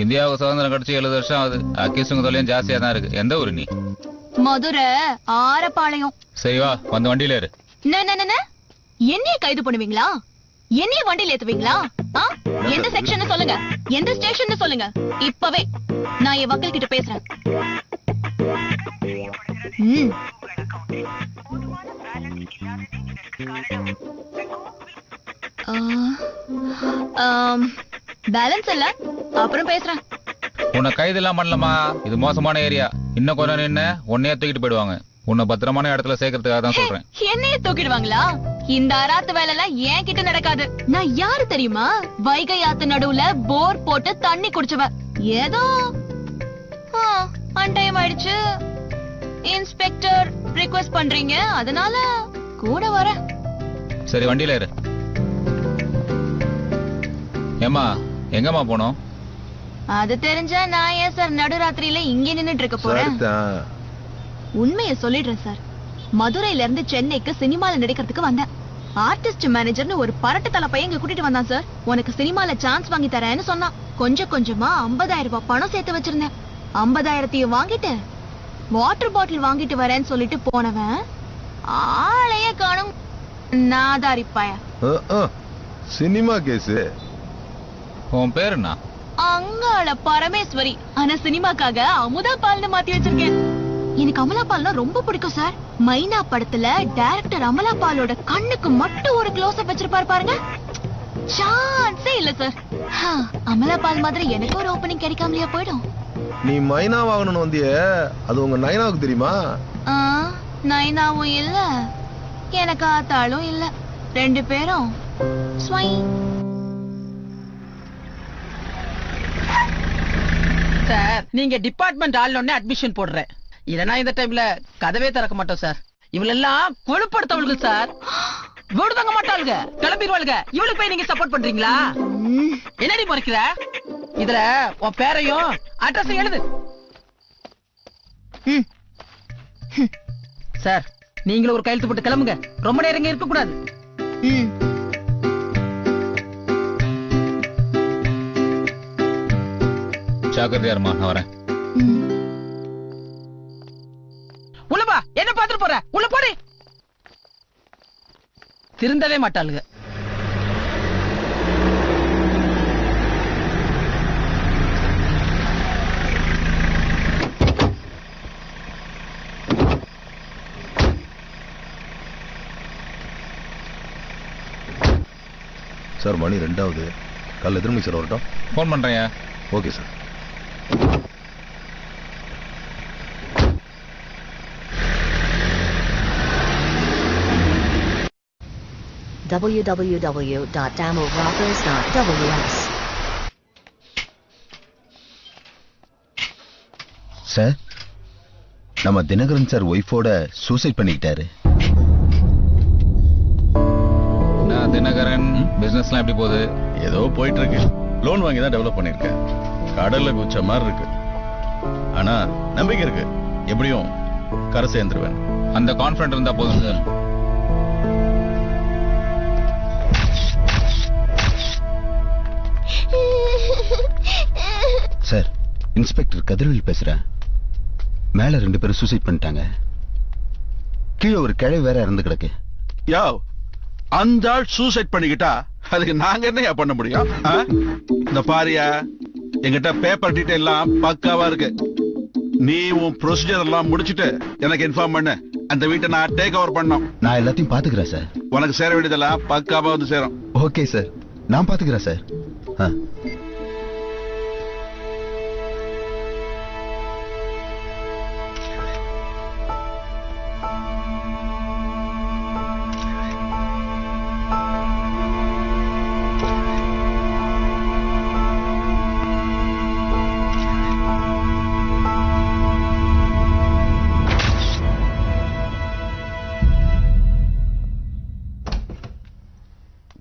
இந்தியாவுக்கு சுதந்திரம் கிடைச்சி 70 வருஷம் ஆகுது. அக்கீசுங்க தொல்லையும் ஜாஸ்தியா தான் இருக்கு. எந்த ஊரு நீ? மதுரை ஆரப்பாளையம். சரி வா, வந்து வண்டியில ஏறு. என்னைய கைது பண்ணுவீங்களா? என்னைய வண்டியில ஏத்துவீங்களா? எந்த செக்ஷன் சொல்லுங்க, எந்த ஸ்டேஷன் சொல்லுங்க. இப்பவே நான் என் வக்கீல் கிட்ட பேசுறேன். பேலன்ஸ் இல்ல, அப்புறம் பேசுறேன். உன்னை கைது எல்லாம் பண்ணலாமா? இது மோசமான ஏரியா. இன்னும் கொஞ்சம் நின்னு உன்னையே தூக்கிட்டு போயிடுவாங்க. உன்னை பத்திரமான இடத்துல சேர்க்கறதுக்காக தான் சொல்றேன். என்னைய தூக்கிடுவாங்களா? இந்த அராத்து வேலை எல்லாம் என் கிட்ட நடக்காது. நான் யாரு தெரியுமா? வைகை ஆத்து நடுவுல போர் போட்டு தண்ணி குடிச்சவ. ஏதோ அன்டைம் ஆயிடுச்சு. இன்ஸ்பெக்டர் ரிக்வெஸ்ட் பண்றீங்க, அதனால கூட வர. சரி வண்டியில ஏறு. ஏமா எங்கம்மா போனோம்? அது தெரிஞ்சா நான் ஏன் சார் நடுராத்திரியில இங்கே நின்னுட்டு இருக்க போறேன்? உண்மையை சொல்லிடுறேன் சார். மதுரையில இருந்து சென்னைக்கு சினிமால நடிக்கிறதுக்கு வந்தேன். ஆர்டிஸ்ட் மேனேஜர்னு ஒரு பரட்டு தலை பையன் இங்க கூட்டிட்டு வந்தான் சார். உனக்கு சினிமால சான்ஸ் வாங்கி தரேன்னு சொன்னான். கொஞ்சம் கொஞ்சமா 50,000 ரூபாய் பணம் சேர்த்து வச்சிருந்தேன். 50,000 வாங்கிட்டு வாட்டர் பாட்டில் வாங்கிட்டு வரேன்னு சொல்லிட்டு போனவன் ஆளையே காணும். நாதாரிப்பாய. Cinema case. உன் பேரு என்ன? அங்காள பரமேஸ்வரி. ஆனா சினிமாக்காக அமுதா பால்னு மாத்தி வச்சிருக்கேன். எனக்கு அமலா பால்னா ரொம்ப பிடிக்கும் சார். மைனா படத்துல டைரக்டர் அமலா பாலோட கண்ணுக்கு மட்டும் ஒரு க்ளோஸ் அப் வச்சிருப்பாரு பாருங்க. சான்ஸே இல்ல சார். அமலா பால் மாதிரி எனக்கு ஒரு ஓபனிங் கிடைக்காமலையா போயிடும். நீ மைனா வாங்கணும்னு வந்தியே, அது உங்க நைனாவுக்கு தெரியுமா? நைனாவும் இல்ல, எனக்கு ஆத்தாளும் இல்ல. 2 பேரும் சார். நீங்க டிபார்ட்மெண்ட் ஆள்னே அட்மிஷன் போடுறேன். இல்லனா இந்த டைம்ல கதவே திறக்க மாட்டோம் சார். இவளெல்லாம் கொழுப்படுத்தவளுக்கு சார். வீடு தங்க மாட்டாளுங்க, கிளம்பிடுவாளுங்க. இவளுக்கு போய் நீங்க சப்போர்ட் பண்றீங்களா? என்னடி முறைக்கிற? இதுல உன் பேரையும் அட்ரஸையும் எழுது சார். நீங்களும் ஒரு கையெழுத்து போட்டு கிளம்புங்க. ரொம்ப நேரம் இங்க இருக்க கூடாது. ஜாக்கிரதையா இருமா, நான் வரேன். உள்ளப்பா, என்ன பாத்துட்டு போற? உள்ள போடி. திருந்தவே மாட்டாளுங்க. சார் மணி 2ஆவது. காலைல எத்தனை மணி சார் வரட்டும்? ஃபோன் பண்றேன். Okay sir. www.tamilrockers.ws. சார், நம்ம தினகரன் சார் ஒய்ஃபோட சூசைட் பண்ணிக்கிட்டாரு. நான் தினகரன், பிசினஸ்லாம் எப்படி போகுது? ஏதோ போயிட்டு இருக்கு. லோன் வாங்கி தான் டெவலப் பண்ணிருக்கேன். கடல்ல குச்ச மாதிரி இருக்கு. ஆனா நம்பிக்கை இருக்கு, எப்படியும் கரை சேர்ந்துருவேன். அந்த கான்ஃபிடன்ட் இருந்தா போதும் சார். சார், இன்ஸ்பெக்டர் கதிரவேல் பேசுறேன். மேல 2 பேரும் சூசைட் பண்ணிட்டாங்க. கீழே ஒரு கிழவி வேற இறந்து கிடக்கு. யோ, அந்த ஆள் சூசைட் பண்ணிக்கிட்டா அதுக்கு நாங்க என்னையா பண்ண முடியும்? இந்த பாரியா, எங்கிட்ட பேப்பர் டீடைல் எல்லாம் பக்காவா இருக்கு. நீ உன் ப்ரொசீஜர் எல்லாம் முடிச்சிட்டு எனக்கு இன்ஃபார்ம் பண்ணு. அந்த வீட்டை நான் டேக் ஓவர் பண்ணோம். நான் எல்லாத்தையும் பாத்துக்கிறேன் சார். உனக்கு சேர வேண்டியதெல்லாம் பக்காவா வந்து சேரும். ஓகே சார், நான் பாத்துக்கிறேன் சார்.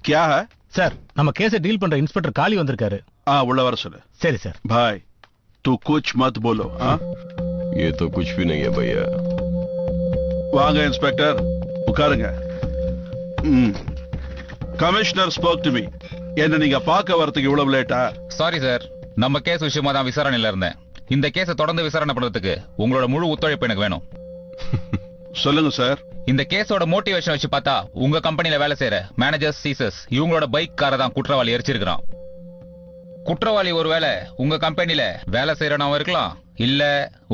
क्या है சார்? நம்ம கேஸை டீல் பண்ற இன்ஸ்பெக்டர் காளி வந்திருக்காரு. உள்ள வர சொல்லு. சரி சார். भाई तू कुछ मत बोलो. ये तो कुछ भी नहीं है भैया. வாங்க இன்ஸ்பெக்டர், உட்காருங்க. Commissioner spoke to me. என்ன நீங்க பார்க்க வரதுக்கு இவ்வளவு லேட்டா? சாரி சார், நம்ம கேஸ் விஷயமா தான் விசாரணையில இருந்தேன். இந்த கேஸை தொடர்ந்து விசாரணை பண்றதுக்கு உங்களோட முழு ஒத்துழைப்பு எனக்கு வேணும். சொல்லுங்க சார். இந்த கேஸோட மோட்டிவேஷன் வச்சு பார்த்தா உங்க கம்பெனில வேலை செய்யற மேனேஜர்ஸ் சீசஸ் இவங்களோட பைக் காரை தான் குற்றவாளி எரிச்சிருக்கான். குற்றவாளி ஒருவேளை உங்க கம்பெனில வேலை செய்யறவனாவும் இருக்கலாம், இல்ல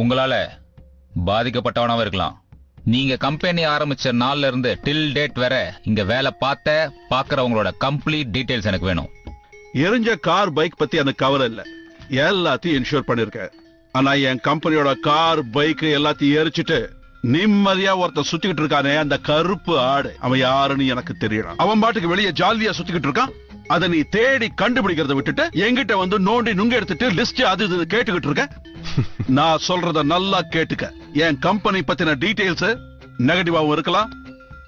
உங்களால பாதிக்கப்பட்டவனாவும் இருக்கலாம். நீங்க கம்பெனி ஆரம்பிச்ச நாள்ல இருந்து டில் டேட் வரை இங்க வேலை பாக்குறவங்களோட கம்ப்ளீட் டீடைல்ஸ் எனக்கு வேணும். எரிஞ்ச கார் பைக் பத்தி எனக்கு கவலை இல்ல, எல்லாத்தையும் இன்சூர் பண்ணிருக்கேன். ஆனா என் கம்பெனியோட கார் பைக் எல்லாத்தையும் எரிச்சிட்டு நிம்மதியா ஒருத்தன் சுத்திக்கிட்டு இருக்கானே, அந்த கருப்பு ஆடு, அவன் யாருன்னு எனக்கு தெரியணும். அவன் பாட்டுக்கு வெளியே ஜாலியா சுத்திக்கிட்டு இருக்கான். அதை நீ தேடி கண்டுபிடிக்கிறத விட்டுட்டு என்கிட்ட வந்து நோண்டி நுங்க எடுத்துட்டு லிஸ்ட் அது இது கேட்டுக்கிட்டு இருக்க. நான் சொல்றத நல்லா கேட்டுக்க. என் கம்பெனி பத்தின டீடைல்ஸ் நெகட்டிவாவும் இருக்கலாம்,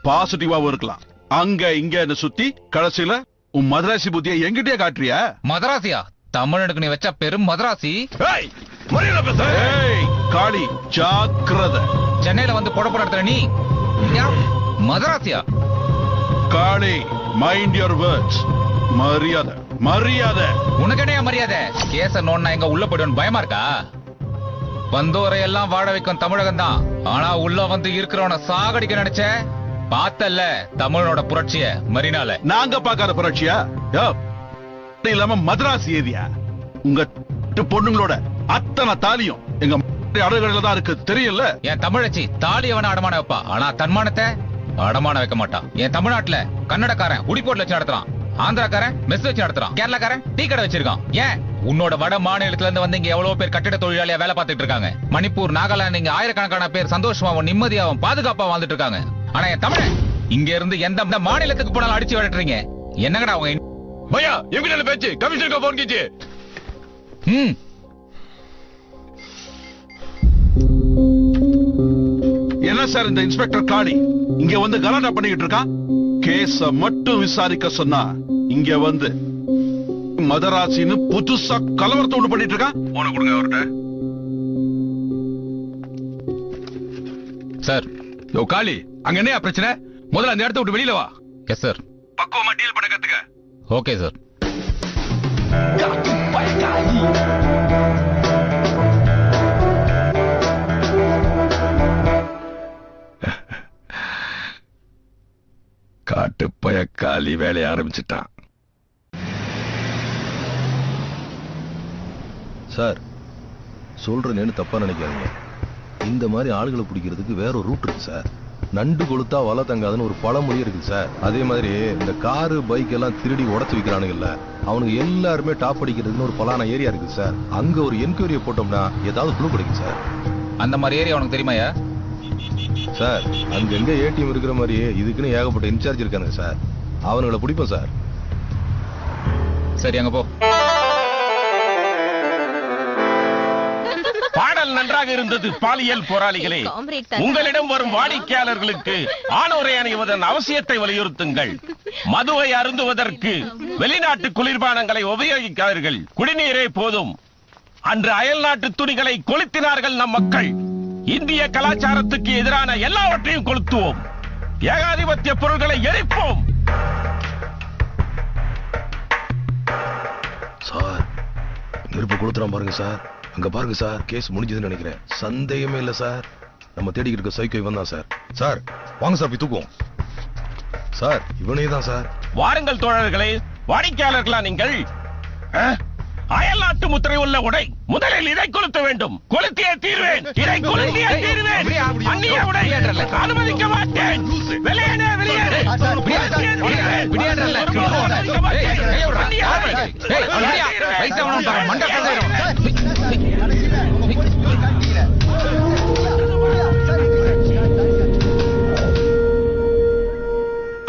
பாசிட்டிவாவும் இருக்கலாம். அங்க இங்க சுத்தி கடைசியில உன் மதராசி புத்தியை எங்கிட்டே காட்டுறியா? மதராசியா? தமிழனுக்கு நீ வச்ச பெரும் மதராசி. காளி ஜாக்கிரதை. சென்னையில வந்து போட இடத்துல நீ மதராசியா? காளி மைண்ட் யுவர் வேர்ட்ஸ். மரியாதை மரியாதை. உனக்கு என்ன மரியாதை? கேச நோன்னா எங்க உள்ள போயிடும் பயமா இருக்கா? வந்தோரை எல்லாம் வாழ வைக்கும் தமிழகம் தான், ஆனா உள்ள வந்து இருக்கிறவன சாகடிக்க நினைச்ச பார்த்தல்ல தமிழனோட புரட்சிய மரினால. நாங்க பாக்காத புரட்சியா? இல்லாம மதராசி ஏரியா உங்க பொண்ணுங்களோட அத்தனை தாலியும் எங்க அடகுல தான் இருக்கு, தெரியல? என் தமிழச்சி தாலி அவன அடமான வைப்பா, ஆனா தன்மானத்தை அடமான வைக்க மாட்டான். என் தமிழ்நாட்டுல கன்னடக்காரன் உடிப்போட்ல வச்சு நடத்துறான், ஆந்திராக்காரன் மெஸ் வச்சு நடத்துறான், கேரளாக்காரன் டீ கடை வச்சிருக்கான். ஏன் உன்னோட வட மாநிலத்துல இருந்து வந்து இங்க எவ்வளவு பேர் கட்டிட தொழிலாளியா வேலை பார்த்துட்டு இருக்காங்க. மணிப்பூர், நாகாலாந்து இங்க ஆயிரக்கணக்கான பேர் சந்தோஷமாவும் நிம்மதியாவும் பாதுகாப்பா வாழ்ந்துட்டு இருக்காங்க. ஆனா என் தமிழன் இங்க இருந்து எந்த மாநிலத்துக்கு போனாலும் அடிச்சு விட்டுறீங்க. என்னங்கடா அவங்க भैया ये भी பேச்சு कमिश्नर को फोन कीजिए. என்ன சார் இந்த இன்ஸ்பெக்டர் காளி இங்க வந்து கலாட்டா பண்ணிக்கிட்டு இருக்கான்? கேஸ மட்டும் விசாரிக்க சொன்னா இங்க வந்து மதராசின்னு புதுசா கலவரத்தை உண்டு பண்ணிட்டு இருக்கான். போன கொடுங்க அவர்கிட்ட. சார். யோ காளி, அங்க என்ன பிரச்சனை? முதல்ல அந்த இடத்தை விட்டு வெளியில வா. Yes sir. பக்குவமா டீல் பண்ண கத்துக்க. Okay sir. காட்டு பயக்காளி வேலைய ஆரம்பிச்சிட்டான். சார் சொல்றேன்னு தப்பா நினைக்காதீங்க. இந்த மாதிரி ஆளுகளை பிடிக்கிறதுக்கு வேற ஒரு ரூட் இருக்கு சார். நண்டு கொளுத்தா வலை தங்காதுன்னு ஒரு பழமொழி இருக்கு சார். அதே மாதிரி இந்த காரு பைக் எல்லாம் திருடி உடச்சு வைக்கிறானுங்கல்ல, அவனுக்கு எல்லாருமே டாப் அடிக்கிறதுன்னு ஒரு பலான ஏரியா இருக்கு சார். அங்க ஒரு என்கொயரியை போட்டோம்னா ஏதாவது க்ளூ கிடைக்கும் சார். அந்த மாதிரி ஏரியா உனக்கு தெரியுமாயா? சார் அங்கங்க ஏடிஎம் இருக்கிற மாதிரி இதுக்குன்னு ஏகப்பட்ட இன்சார்ஜ் இருக்கானுங்க சார். அவனுங்களை பிடிப்போம் சார். சரி அங்க போ. பாடல் நன்றாக இருந்தது பாலியல் போராளிகளே. உங்களிடம் வரும் வாடிக்கையாளர்களுக்கு ஆணோரை அணிவதன் அவசியத்தை வலியுறுத்துங்கள். மதுவை அருந்துவதற்கு வெளிநாட்டு குளிர்பானங்களை உபயோகிக்காதீர்கள். குடிநீரே போதும். அன்று அயல்நாட்டு துணிகளை கொளுத்தினார்கள் நம் மக்கள். இந்திய கலாச்சாரத்துக்கு எதிரான எல்லாவற்றையும் கொளுத்துவோம். ஏகாதிபத்திய பொருட்களை எரிப்போம். சார் நெருப்பு கொளுத்துறான் பாருங்க சார். அங்க பாருங்க சார், கேஸ் முடிஞ்சதுன்னு நினைக்கிறேன். சந்தேகமே இல்ல சார், நம்ம தேடிக்கிட்டு இருக்க சைக்கோ இவன் தான் சார். சார் வாங்க சார், போய் தூக்குவோம் சார். இவனே தான் சார். வாருங்கள் தோழர்களே, வாடிக்கையாளர்களா நீங்கள்? அயல் நாட்டு முத்திரை உள்ள உடை, முதலில் இதை கொளுத்த வேண்டும். கொளுத்தியே தீர்வேன், இதை கொளுத்தியே தீர்வேன். அந்நிய உடை அனுமதிக்க மாட்டேன். வெளியேறு, வெளியேறு.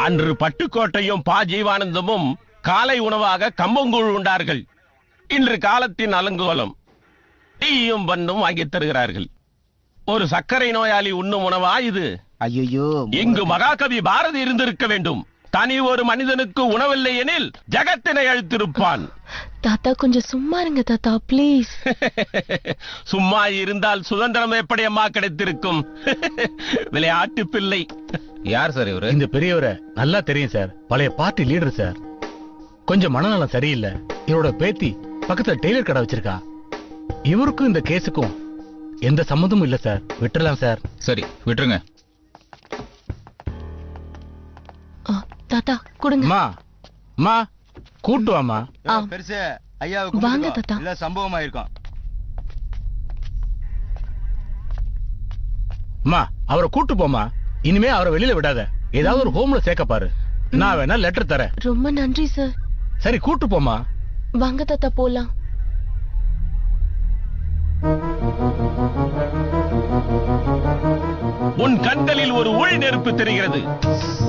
அன்று பட்டுக்கோட்டையும் பா ஜீவானந்தமும் காலை உணவாக கம்பங்கூழ் உண்டார்கள். இன்று காலத்தின் அலங்கோலம் டீயும் பண்ணும் வாங்கித் தருகிறார்கள். ஒரு சர்க்கரை நோயாளி உண்ணும் உணவா இது? ஐயோ, இங்கு மகாகவி பாரதி இருந்திருக்க வேண்டும். தனி ஒரு மனிதனுக்கு உணவில்லை எனில் ஜகத்தினை அழித்திருப்பான். தாத்தா கொஞ்சம் சும்மா இருங்க தாத்தா ப்ளீஸ். சும்மா இருந்தால் சுதந்திரம் எப்படி அம்மா கிடைத்திருக்கும்? விளையாட்டு பிள்ளை. யார் சார் இவரு? இந்த பெரியவரை நல்லா தெரியும் சார், பழைய பார்ட்டி லீடர் சார். கொஞ்சம் மனநலம் சரியில்லை. இவரோட பேத்தி பக்கத்துல டெய்லர் கடை வச்சிருக்கா. இவருக்கும் இந்த கேஸுக்கும் எந்த சம்மந்தமும் இல்ல சார், விட்டுறலாம் சார். சரி விட்டுருங்க. தாத்தா கொடுங்க. மா கூட்டு வாமா. பெருசு ஐயா வாங்க தாத்தா. இல்ல சம்பவம் ஆயிருக்கும். அவரை கூட்டு போமா. இனிமே அவரை வெளியில விடாத. ஏதாவது ஒரு ஹோம்ல சேர்க்க பாரு. நான் வேணா லெட்டர் தரேன். ரொம்ப நன்றி சார். சரி கூட்டு போமா. வாங்க தாத்தா போலாம். உன் கண்களில் ஒரு ஒளி நெருப்பு தெரிகிறது.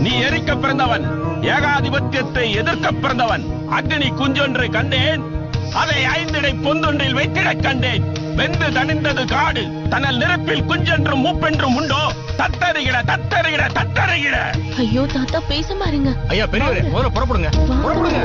நீ எரிக்க பிறந்தவன், ஏகாதிபத்தியத்தை எதிர்க்க பிறந்தவன். அக்னி குஞ்சொன்றை கண்டேன், அதை 5 இடை பொந்தொன்றில் வைத்திட கண்டேன். வெந்து தணிந்தது காடு, தனல் நெருப்பில் குஞ்சென்றும் மூப்பென்றும் உண்டோ? தத்தருகிட தத்தருகிட தத்தருகிட. ஐயோ தாத்தா பேச மாறுங்க. ஐயா பெரியவரே முதல்ல புறப்படுங்க, புறப்படுங்க.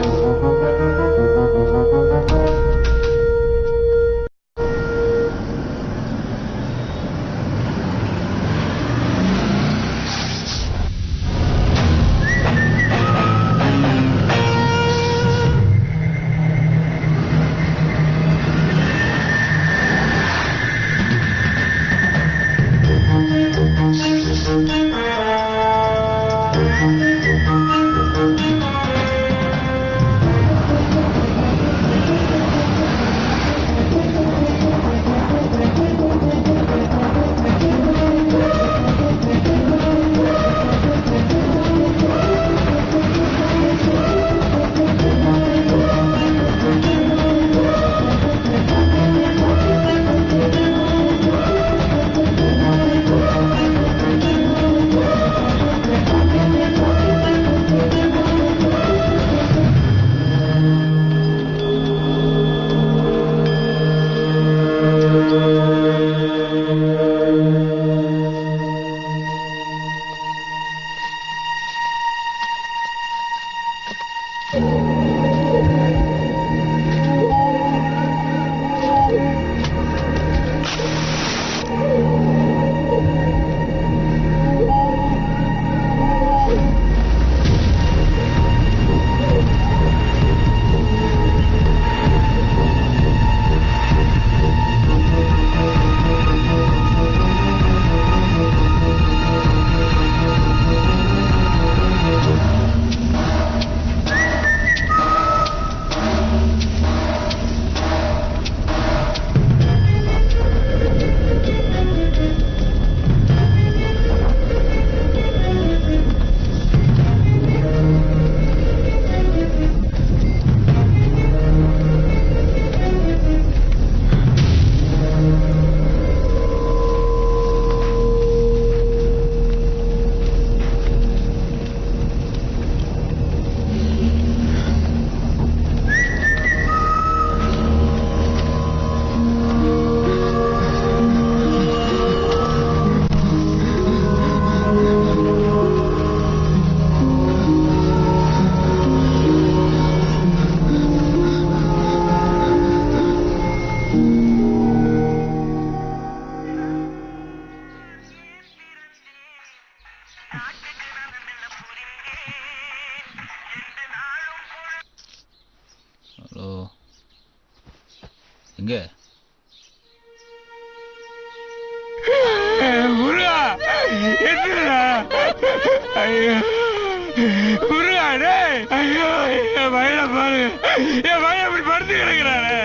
முருகா எந்திரா. ஐயோ முருகா டேய். ஐயோ என் பையனை பாரு, என் பையன் இப்படி படுத்து கிடக்குறாரு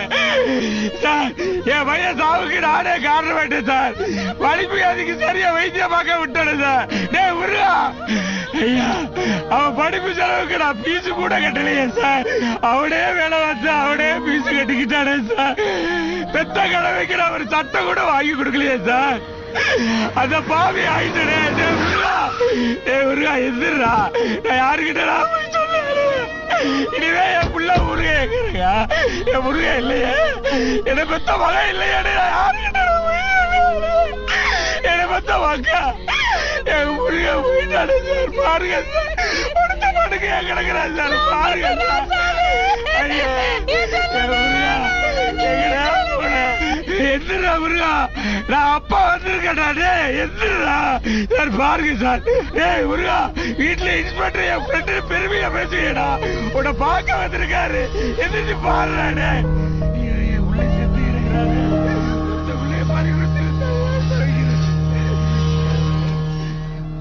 சார். என் பையன் சாவுக்கு நானே காரணமாயிட்டேன் சார். வலிப்பு அதுக்கு சரியா வைத்தியம் பார்க்க விட்டேன் சார். டேய் முருகா, ஐயா அவன் படிப்பு செலவுக்கு நான் பீஸ் கூட கட்டலையே சார். அவனே வேலை வச்சு அவனே பீஸ் கட்டிக்கிட்டானே சார். பெத்த கடமைக்கு நான் ஒரு சட்டம் கூட வாங்கி கொடுக்கலையே சார். அந்த பாவி ஆயிட்டனே. முருகா எந்திரா. நான் யாருக்கிட்ட போய் சொன்னேன். இனிமே என் புள்ள முருகா எங்க? என் முருகா இல்லையே, என்ன பெத்த மகன் இல்லையே. நான் யாருக்கிட்ட என்ன பெத்த மக்கா என் முருகா போயிட்டானே சார். பாருங்க சார், படுத்த படுக்க கிடக்குறான் சார். பாருங்க சார். ஐயா முருகா எங்கடா போன? எந்திரா முருகா, நான் அப்பா வந்திருக்கேன்டா. எந்திரா சார். பாருங்க சார். ஏய் முருகா, வீட்டுல இன்ஸ்பெக்டர் என் ஃப்ரெண்டு பெருமையா பேசுகிறா. உன்னை பார்க்க வந்திருக்காரு. எந்திரிச்சு பாருடா. உள்ள செத்து இருக்கிறாரு. உள்ளே பாரு.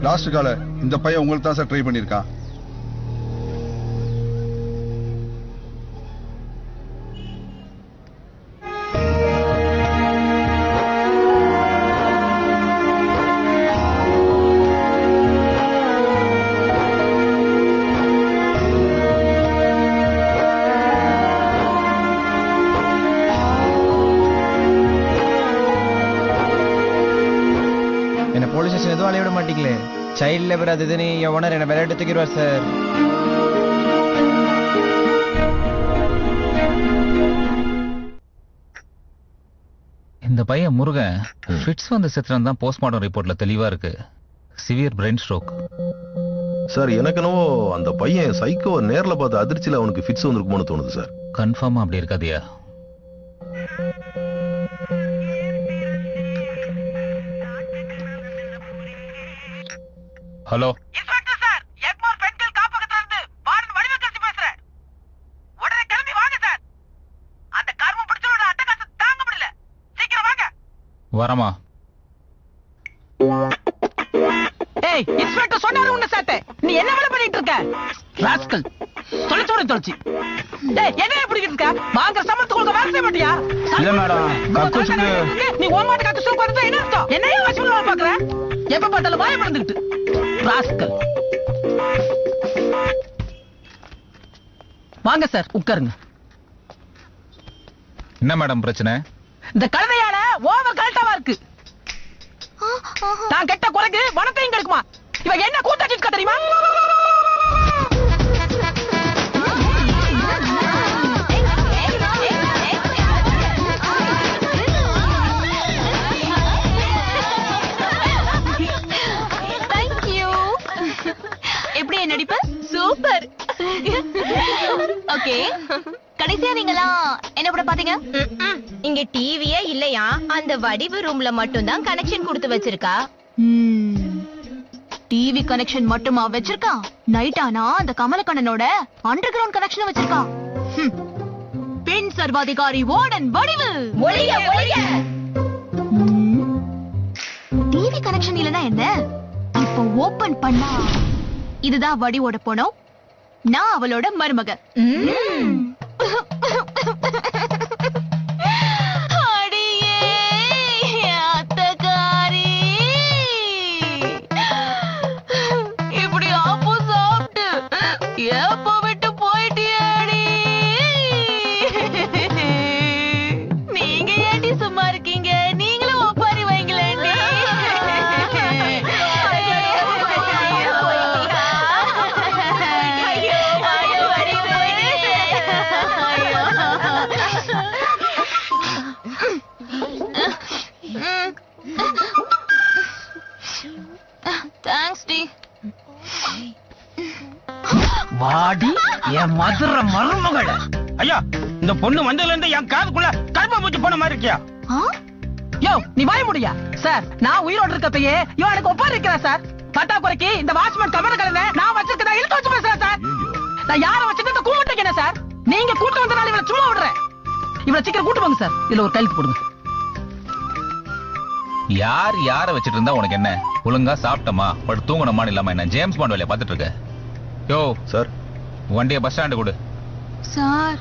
லாஸ்ட் கால இந்த பையன் உங்களுக்கு தான் சார் ட்ரை பண்ணிருக்கான். என்ன போலீஸ் ஸ்டேஷன் எதுவும் அலைய விட மாட்டீங்களே. சைல்ட் லேபர் அது இதுன்னு என் ஓனர் என்ன விளையாட்டு தூக்கிடுவார் சார். இந்த பையன் முருகன் ஃபிட்ஸ் வந்து செத்துறன் தான் போஸ்ட்மார்ட்டம் ரிப்போர்ட்ல தெளிவா இருக்கு. Severe brain stroke. சார் எனக்கு என்னவோ அந்த பையன் சைக்கோ நேர்ல பார்த்த அதிர்ச்சியில அவனுக்கு ஃபிட்ஸ் வந்திருக்குமோன்னு தோணுது சார். கன்ஃபார்மா அப்படி இருக்காதியா? ஹலோ இன்ஸ்பெக்டர் சார், எக்மோர் பெண்கள் காப்பகத்துல இருந்து வார்டன் வடிவக்கரசி பேசுறேன். உடனே கிளம்பி வாங்க சார். அந்த கர்மம் பிடிச்சவனோட அட்டகாசம் தாங்க முடியல. சீக்கிரம் வாங்க. வரமா? ஏய் இன்ஸ்பெக்டர் சொன்னாரு உன்னை சாட்டை. நீ என்ன வேலை பண்ணிட்டு இருக்க? ராஸ்கல் தொலைச்சு. ஏய் என்ன பிடிக்கிட்டு இருக்க? வாங்குற சம்பளத்துக்கு ஒழுங்கா வேலை செய்ய மாட்டியா? இல்ல மேடம், கக்கூசுக்கு நீ ஓமாட்ட கக்கூசுக்கு வரது என்ன அர்த்தம்? என்னையே வாட்ச்மேன் வேலை பாக்குற? எப்ப பார்த்தாலும் வாயை பறந்துக்கிட்டு ராஸ்கல். வாங்க சார், உட்காருங்க. என்ன மேடம் பிரச்சனை? இந்த கழுதையால ஓவர் கல்ட்டாவா இருக்கு. தான் கெட்ட குறைக்கு வனத்தையும் கெடுக்குமா? இவ என்ன கூத்தாச்சிட்டு தெரியுமா? எப்படி நடிப்பு? சூப்பர். ஓகே, கடைசியா நீங்களா என்ன கூட பாத்தீங்க? இங்க டிவியே இல்லையா? அந்த வடிவு ரூம்ல மட்டும் தான் கனெக்ஷன் கொடுத்து வச்சிருக்கா. டிவி கனெக்ஷன் மட்டுமா வச்சிருக்கா? நைட் ஆனா அந்த கமலக்கண்ணனோட அண்டர் கிரவுண்ட் கனெக்ஷன் வச்சிருக்கா. பெண் சர்வாதிகாரி வார்டன் வடிவு. ஒளிய ஒளிய. டிவி கனெக்ஷன் இல்லனா என்ன? இப்போ ஓபன் பண்ணா இதுதான் வடிவோட பொண்ணு, நான் அவளோட மருமக. அடியே அத்தகாரி, இப்படி ஆப்பு சாப்பிட்டு எப்ப விட்டு போயிட்டியாடி? நீங்க ஏண்டி சும்மா இருக்கீங்க? நீங்களும் ஒப்பாரி வைங்களேண்டி. Thanks D. வாடி என் மதுரை மருமகள. ஐயா, இந்த பொண்ணு வந்ததுல இருந்து என் காதுக்குள்ள கருப்பா பூச்சி போன மாதிரி இருக்கியா? யோ நீ வாய முடியா? சார் நான் உயிரோடு இருக்கப்பயே இவனுக்கு ஒப்பா இருக்கிறேன் சார். பட்டாக்குறைக்கு இந்த வாட்ச்மேன் கமலக்கலனை நான் வச்சிருக்கேன் இழுத்து வச்சு பேசுறேன் சார். நான் யார வச்சுட்டு இந்த கூப்பிட்டுக்கேன சார். நீங்க கூட்டு வந்தனால இவளை சும்மா விடுறேன். இவளை சீக்கிரம் கூட்டு போங்க சார். இதுல ஒரு கையெழுத்து போடுங்க. யார் யார வச்சிட்டு இருந்தா உனக்கு என்ன? ஒழுங்கா சாப்பிட்டமா படு தூங்கணுமான்னு இல்லாம என்ன ஜேம்ஸ் பாண்ட் வேலையை பார்த்துட்டு இருக்க? யோ சார், வண்டியை பஸ் ஸ்டாண்டு கொடு. சார்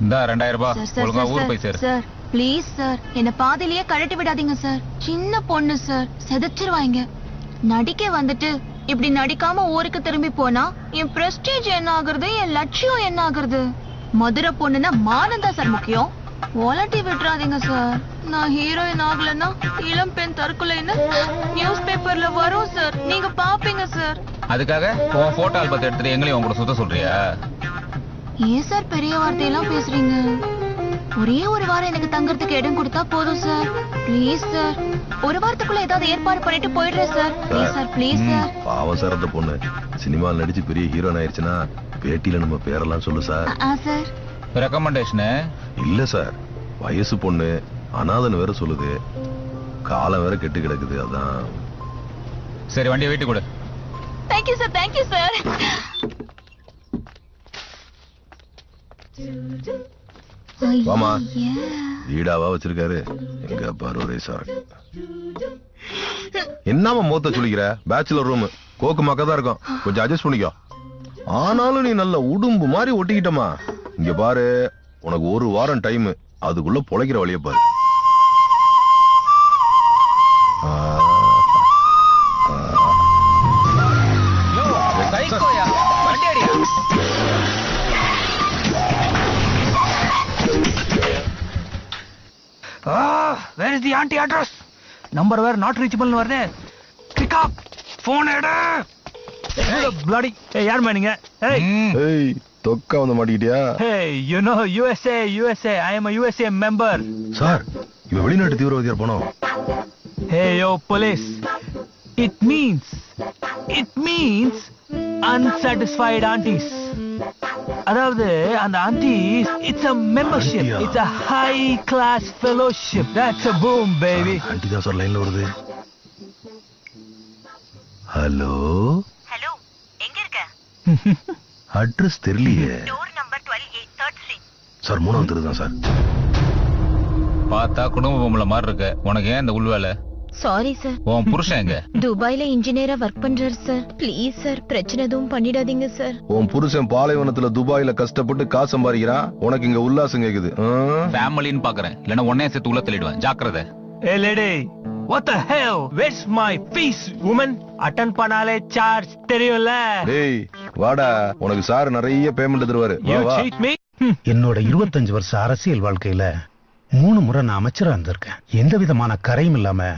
இந்த 2000 ரூபாய் ஒழுங்கா ஊர் போய் சேரு. சார் ப்ளீஸ் சார், என்ன பாதியிலேயே கழட்டி விடாதீங்க சார். சின்ன பொண்ணு சார், செதச்சிருவாங்க. நடிக்க வந்துட்டு இப்படி நடிக்காம ஊருக்கு திரும்பி போனா என் பிரஸ்டீஜ் என்ன ஆகுறது, என் லட்சியம் என்ன ஆகுறது? மதுரை பொண்ணுன்னா மானம் தான் சார் முக்கியம். வாலண்டி விட்டுறாதீங்க சார். நான் ஹீரோயின் ஆகலன்னா இளம் பெண் தற்கொலைன்னு நியூஸ் பேப்பர்ல வரும் சார், நீங்க பாப்பீங்க சார். அதுக்காக உன் போட்டோ ஆல்பத்தை எடுத்துட்டு எங்களையும் உங்க கூட சுத்த சொல்றியா? ஏன் சார் பெரிய வார்த்தையெல்லாம் பேசுறீங்க? ஒரே ஒரு வாரம் எனக்கு தங்கறதுக்கு இடம் கொடுத்தா போதும் சார். ப்ளீஸ் சார், ஒரு வாரத்துக்குள்ள ஏதாவது ஏற்பாடு பண்ணிட்டு போயிடுறேன் sir. Please sir, please sir. பாவம் சார், அந்த பொண்ணு சினிமாவில் நடிச்சு பெரிய ஹீரோயின் ஆயிடுச்சுன்னா பேட்டியில நம்ம பேரெல்லாம் சொல்லு சார். சார் ரெக்கமெண்டேஷன் இல்ல சார், வயசு பொண்ணு அனாதன் வேற சொல்லுது, காலம் வேற கெட்டு கிடக்குது. அதான் சரி, வண்டியை வீட்டுக்கு கொடு. Thank you sir, thank you sir. வாமா, வீடாவா வச்சிருக்காரு எங்க பாரு சார். என்னமா மோத்த சொல்லிக்கிற? பேச்சுலர் ரூம் கோக்கு மக்கதான் இருக்கும், கொஞ்சம் அட்ஜஸ்ட் பண்ணிக்கோ. ஆனாலும் நீ நல்ல உடும்பு மாதிரி ஒட்டிக்கிட்டமா. இங்க பாரு, உனக்கு ஒரு வாரம் டைம், அதுக்குள்ள பொழைக்கிற வழிய பாரு. Where is the auntie address? Number வேற நாட் ரீச்சபிள்னு வருது. பிக் அப் போன் எடு. bloody hey யார் மேனிங்க? ஏய் தொக்க வந்து மாட்டிக்கிட்டியா? Hey, you know USA, I am a USA member. Sir, இவன் வெளிநாட்டு தீவிரவாதியா போனோம். Hey yo police, it means unsatisfied aunties. அதாவது அந்த aunties, it's a membership, it's a high class fellowship. That's a boom baby. Aunty தான் sir லைன்ல வருது. Hello hello, எங்க இருக்க? அட்ரஸ் தெரியலையே. Door number 12A, 3rd street. Sir, 3ஆம் தெரு தான் சார். பார்த்தா குடும்ப பொம்பளை மாதிரி இருக்க, உனக்கு ஏன் இந்த உள்வேலை? Sorry sir. உன் புருஷன் எங்க? துபாய்ல இன்ஜினியரா ஒர்க் பண்றாரு சார். ப்ளீஸ் சார், பிரச்சனை எதுவும் பண்ணிடாதீங்க சார். உன் புருஷன் பாலைவனத்துல துபாயில கஷ்டப்பட்டு காசு சம்பாதிக்கிறான், உனக்கு இங்க உல்லாசம் கேக்குது. ஃபேமிலின்னு பாக்குறேன், இல்லன்னா உன்னைய சேர்த்து உள்ள தள்ளிடுவேன், ஜாக்கிரதை. Hey lady, what the hell? Where's my fees, woman? Attend பண்ணாலே சார்ஜ் தெரியும்ல. டேய் வாடா, உனக்கு சார் நிறைய பேமெண்ட் தருவாரு. You cheat me? என்னோட 25 வருஷ அரசியல் வாழ்க்கையில 3 முறை நான் அமைச்சரா இருந்திருக்கேன். எந்த விதமான கரையும் இல்லாம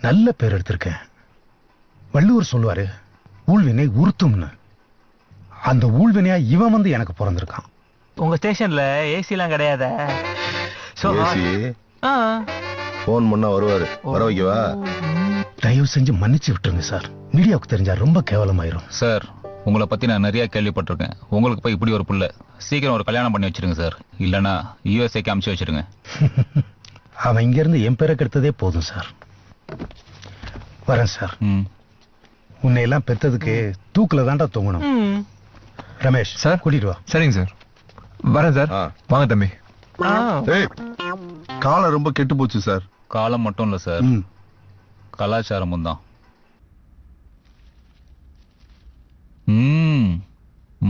நல்ல பேர் எடுத்திருக்கேன். வள்ளுவர் சொல்லுவாரு, ஊழ்வினை உறுத்தும்னு. அந்த ஊழ்வினையா இவன் வந்து எனக்கு பிறந்திருக்கான். உங்க ஸ்டேஷன்ல ஏசி எல்லாம் கிடையாதா? போன் பண்ணா வருவாரு, வர வைக்கவா? தயவு செஞ்சு மன்னிச்சு விட்டுருங்க சார். மீடியாவுக்கு தெரிஞ்சா ரொம்ப கேவலமாயிரும். சார், உங்களை பத்தி நான் நிறைய கேள்விப்பட்டிருக்கேன். உங்களுக்கு போய் இப்படி ஒரு புள்ள, சீக்கிரம் ஒரு கல்யாணம் பண்ணி வச்சிருங்க சார், இல்லனா யுஎஸ்ஏக்கு அனுப்பிச்சு வச்சிருங்க. அவன் இங்க இருந்து என் பேரை கெடுத்ததே போதும் சார். வரேன் சார். உன்னை எல்லாம் பெத்ததுக்கு தூக்குல தாண்டா தூங்கணும். ரமேஷ் சார், கூட்டிட்டு வா. சரிங்க சார், வரேன் சார். வாங்க தம்பி. காலம் ரொம்ப கெட்டு போச்சு சார். காலம் மட்டும் இல்ல சார், கலாச்சாரமும் தான்.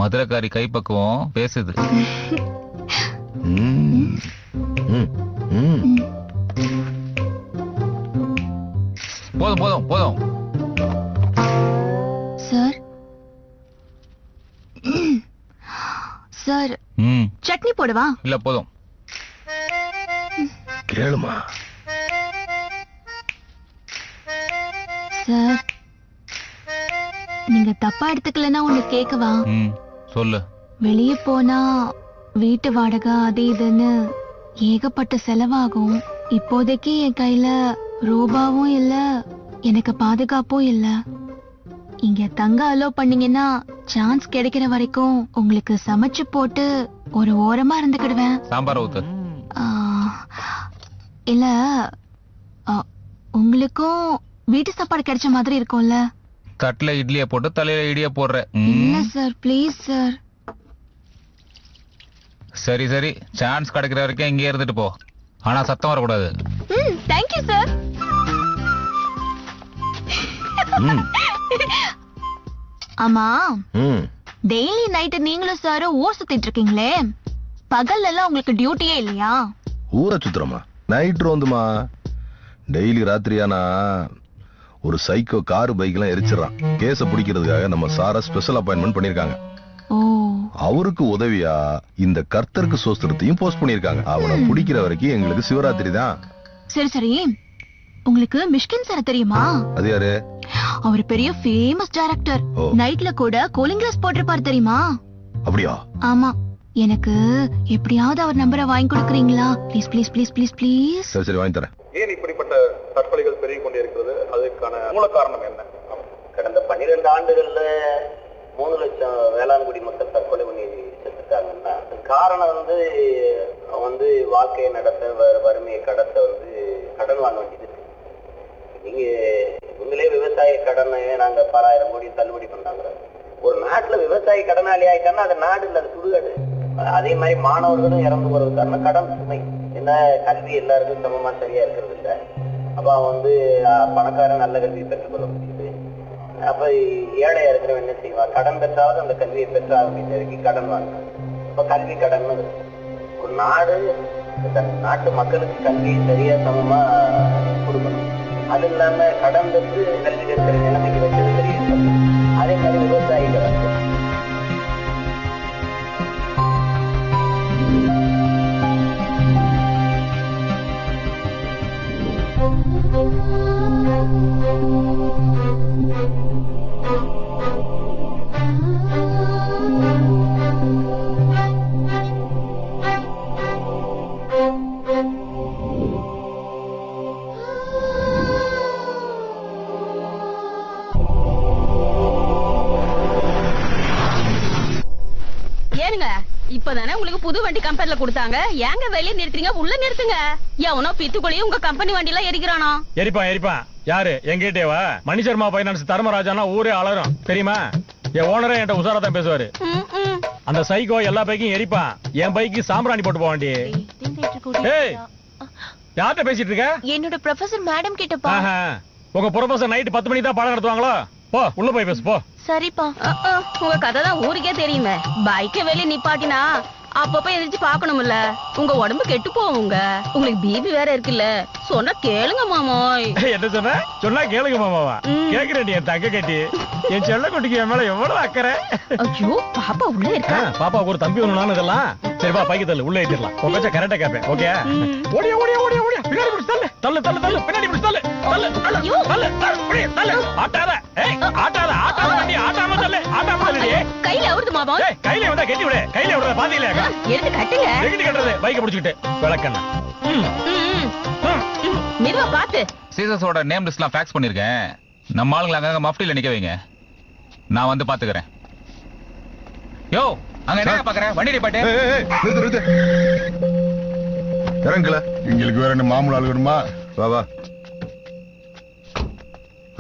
மதுரைக்காரி கைப்பக்குவம் பேசுது. போதும் போதும் போதும். சார் சார், சட்னி போடுவா? இல்ல போதும். கேளுமா சார், நீங்க தப்பா எடுத்துக்கலன்னா ஒண்ணு கேட்கவா? சொல்லு. வெளியே போனா வீட்டு வாடகை அது இதுன்னு ஏகப்பட்ட செலவாகும். இப்போதைக்கு என் கையில ரூபாவும் இல்ல, எனக்கு பாதுகாப்பும் இல்ல. இங்க தங்க அலோ பண்ணீங்கன்னா சான்ஸ் கிடைக்கிற வரைக்கும் உங்களுக்கு சமைச்சு போட்டு ஒரு ஓரமா இருந்துக்கிடுவேன். சாம்பார் ஊத்து. இல்ல, உங்களுக்கும் வீட்டு சாப்பாடு கிடைச்ச மாதிரி இருக்கும்ல. தட்டுல இட்லிய போட்டு தலையில இடிய போடுற. இல்ல சார், ப்ளீஸ் சார். சரி சரி, சான்ஸ் கிடைக்கிற வரைக்கும் இங்கே இருந்துட்டு போ, ஆனா சத்தம் வரக்கூடாது. Thank you sir. ஆமா, டெய்லி நைட் நீங்களும் சாரும் ஊர் சுத்திட்டு இருக்கீங்களே, பகல்ல எல்லாம் உங்களுக்கு டியூட்டியே இல்லையா? ஊரை சுத்துறோமா? நைட் ரோந்துமா. டெய்லி ராத்திரியானா ஒரு சைக்கோ கார் பைக் எல்லாம் எரிச்சிடறான். கேஸ பிடிக்கிறதுக்காக நம்ம சார ஸ்பெஷல் அப்பாயின்மெண்ட் பண்ணிருக்காங்க. அவருக்கு உதவியா இந்த கர்த்தருக்கு சோஸ்திரத்தையும் போஸ்ட் பண்ணிருக்காங்க. அவனை பிடிக்கிற வரைக்கும் எங்களுக்கு சிவராத்திரி தான். சரி சரி, உங்களுக்கு மிஷ்கின் சார் தெரியுமா? அது யாரு? அவர் பெரிய ஃபேமஸ் டைரக்டர். நைட்ல கூட கூலிங் கிளாஸ் போட்டிருப்பாரு தெரியுமா? அப்படியா? ஆமா. எனக்கு எப்படியாவது அவர் நம்பரை வாங்கி கொடுக்குறீங்களா? Please please please please please. சரி சரி, வாங்கி தரேன். ஏன் இப்படிப்பட்ட தற்கொலைகள் பெருகிக் கொண்டே இருக்கிறது? அதுக்கான மூல காரணம் என்ன? கடந்த 12 ஆண்டுகள்ல 3 லட்சம் வேளாண்குடி மக்கள் தற்கொலை பண்ணி செத்துட்டாங்கன்னா காரணம் வந்து வாழ்க்கையை நடத்த, வறுமையை கடத்த கடன் வாங்க வேண்டியது இருக்கு. நீங்க உங்களே விவசாய கடனை நாங்க 10,000 கோடி தள்ளுபடி பண்ணாங்க. ஒரு நாட்டுல விவசாயி கடனாளி ஆயிட்டான்னா அது நாடு இல்ல, அது சுடுகாடு. அதே மாதிரி மாணவர்களும் இறந்து போறது காரணம் கடன் சுமை. என்ன, கல்வி எல்லாருக்கும் சமமா சரியா இருக்கிறது இல்லை. அப்ப அவன் பணக்காரன் நல்ல கல்வியை பெற்றுக்கொள்ள முடியுது. அப்ப ஏழையா இருக்கிறவன் என்ன செய்வான்? கடன் பெற்றாவது அந்த கல்வியை பெற்றாக அப்படின்னு கடன் வாங்குறான். அப்ப கல்வி கடன் ஒரு நாடு தன் நாட்டு மக்களுக்கு கல்வியை சரியா சமமா கொடுக்கணும். அது இல்லாம கடன் பெற்று கல்வி கற்கிற நிலைமைக்கு வச்சது தெரியும். அதே மாதிரி விவசாயிகள் இப்பதானே உங்களுக்கு புது வண்டி கம்பெனில கொடுத்தாங்க. ஏங்க வெளியே நிறுத்துறீங்க? உள்ள நிறுத்துங்க. எவனோ பித்துக்குழியும் உங்க கம்பெனி வண்டில எரிக்கிறானோ? எரிப்பான். யாரு? எங்கிட்டேவா? மணிசர்மா பைனான்ஸ் தர்மராஜானா ஊரே அலரும் தெரியுமா? என் ஓனரே என்கிட்ட உசாரா தான் பேசுவாரு. அந்த சைக்கோ எல்லா பைக்கையும் எரிப்பான். என் பைக்கு சாம்பிராணி போட்டு போவாண்டி. யார்கிட்ட பேசிட்டு இருக்க? என்னோட ப்ரொஃபசர் மேடம் கிட்டப்பா. உங்க ப்ரொஃபசர் நைட் 10 மணிக்கு தான் பாடம் நடத்துவாங்களோ? போ, உள்ள போய் பேசு போ. சரிப்பா. உங்க கதை தான் ஊருக்கே தெரியுமே. பைக்கை வெளியே நிப்பாட்டினா அப்பப்ப எதிர்த்து பாக்கணும்ல. உங்க உடம்பு கெட்டு போவுங்க. உங்களுக்கு பிபி வேற இருக்குல்ல. சொன்னா கேளுங்க மாமோய். என்ன சொன்னா கேளுங்க மாமாவா? கேக்குறேன் என் தங்க கட்டி. என் செல்ல குட்டிக்கு என் மேல எவ்வளவு அக்கறை. ஐயோ, பாப்பா உள்ள இருக்கா? பாப்பாவுக்கு ஒரு தம்பி ஒண்ணு இதெல்லாம். சரிப்பா, பைக்கு தள்ளு, உள்ள ஏற்றிடலாம். உங்க பேச்ச கரெக்டா கேட்பேன். ஓகே? ஓடியா ஓடியா ஓடியா ஓடியா, பின்னாடி பிடிச்சு தள்ளு தள்ளு தள்ளு தள்ளு, பின்னாடி பிடிச்சு தள்ளு தள்ளு தள்ளு தள்ளு தள்ளு. ஆட்டாத ஆட்டாத ஆட்டாத வண்டி, ஆட்டாம தள்ளு ஆட்டாம தள்ளு. கையில அவருது மாமோய். கையில வந்தா கட்டி விடு. கையில விடுறத பாத்தீங்களா? எடுத்து கட்டுங்க. எங்கிட்டு கட்டுறது? பைக்கை பிடிச்சிக்கிட்டு விளக்கண்ண. மெதுவா பாத்து. சீசஸோட நேம் லிஸ்ட்லாம் ஃபேக்ஸ் பண்ணிருக்கேன். நம்ம ஆளுங்களை அங்க மஃப்டில நிக்க வைங்க. நான் வந்து பாத்துக்கிறேன். யோ, அங்க என்ன பாக்குற? வண்டி பாட்டு இறங்கல. எங்களுக்கு வேற என்ன மாமூல் ஆள் வேணுமா? வா வா.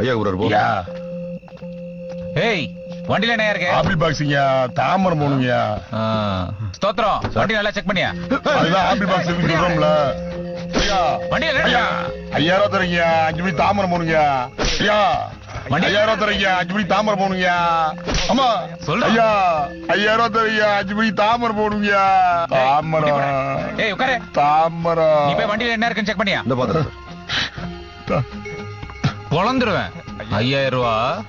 ஐயா ஊரர் போ. ஏய், வண்டில என்ன இருக்கு? ஆப்பிள் பாக்ஸிங்க, தாமரை போணுங்க. ஸ்தோத்திரம். வண்டி நல்லா செக் பண்ணியா? அதுதான் ஆப்பிள் பாக்ஸ் சொல்றோம்ல. ஐயா, வண்டில என்ன? 5000 தரீங்க, 5 மணி தாமரை போணுங்க. ஐயா, 5000 தரீங்க, 5 மணி தாமரை போணுங்க. ஆமா சொல்ற. ஐயா, 5000 தரீங்க, 5 மணி தாமரை போணுங்க. தாமரை. ஏய், உட்காரு. தாமரை. நீ போய் வண்டில என்ன இருக்குன்னு செக் பண்ணியா? இந்த பாத்துறேன். பொளந்துருவேன். 5000 ரூபாய்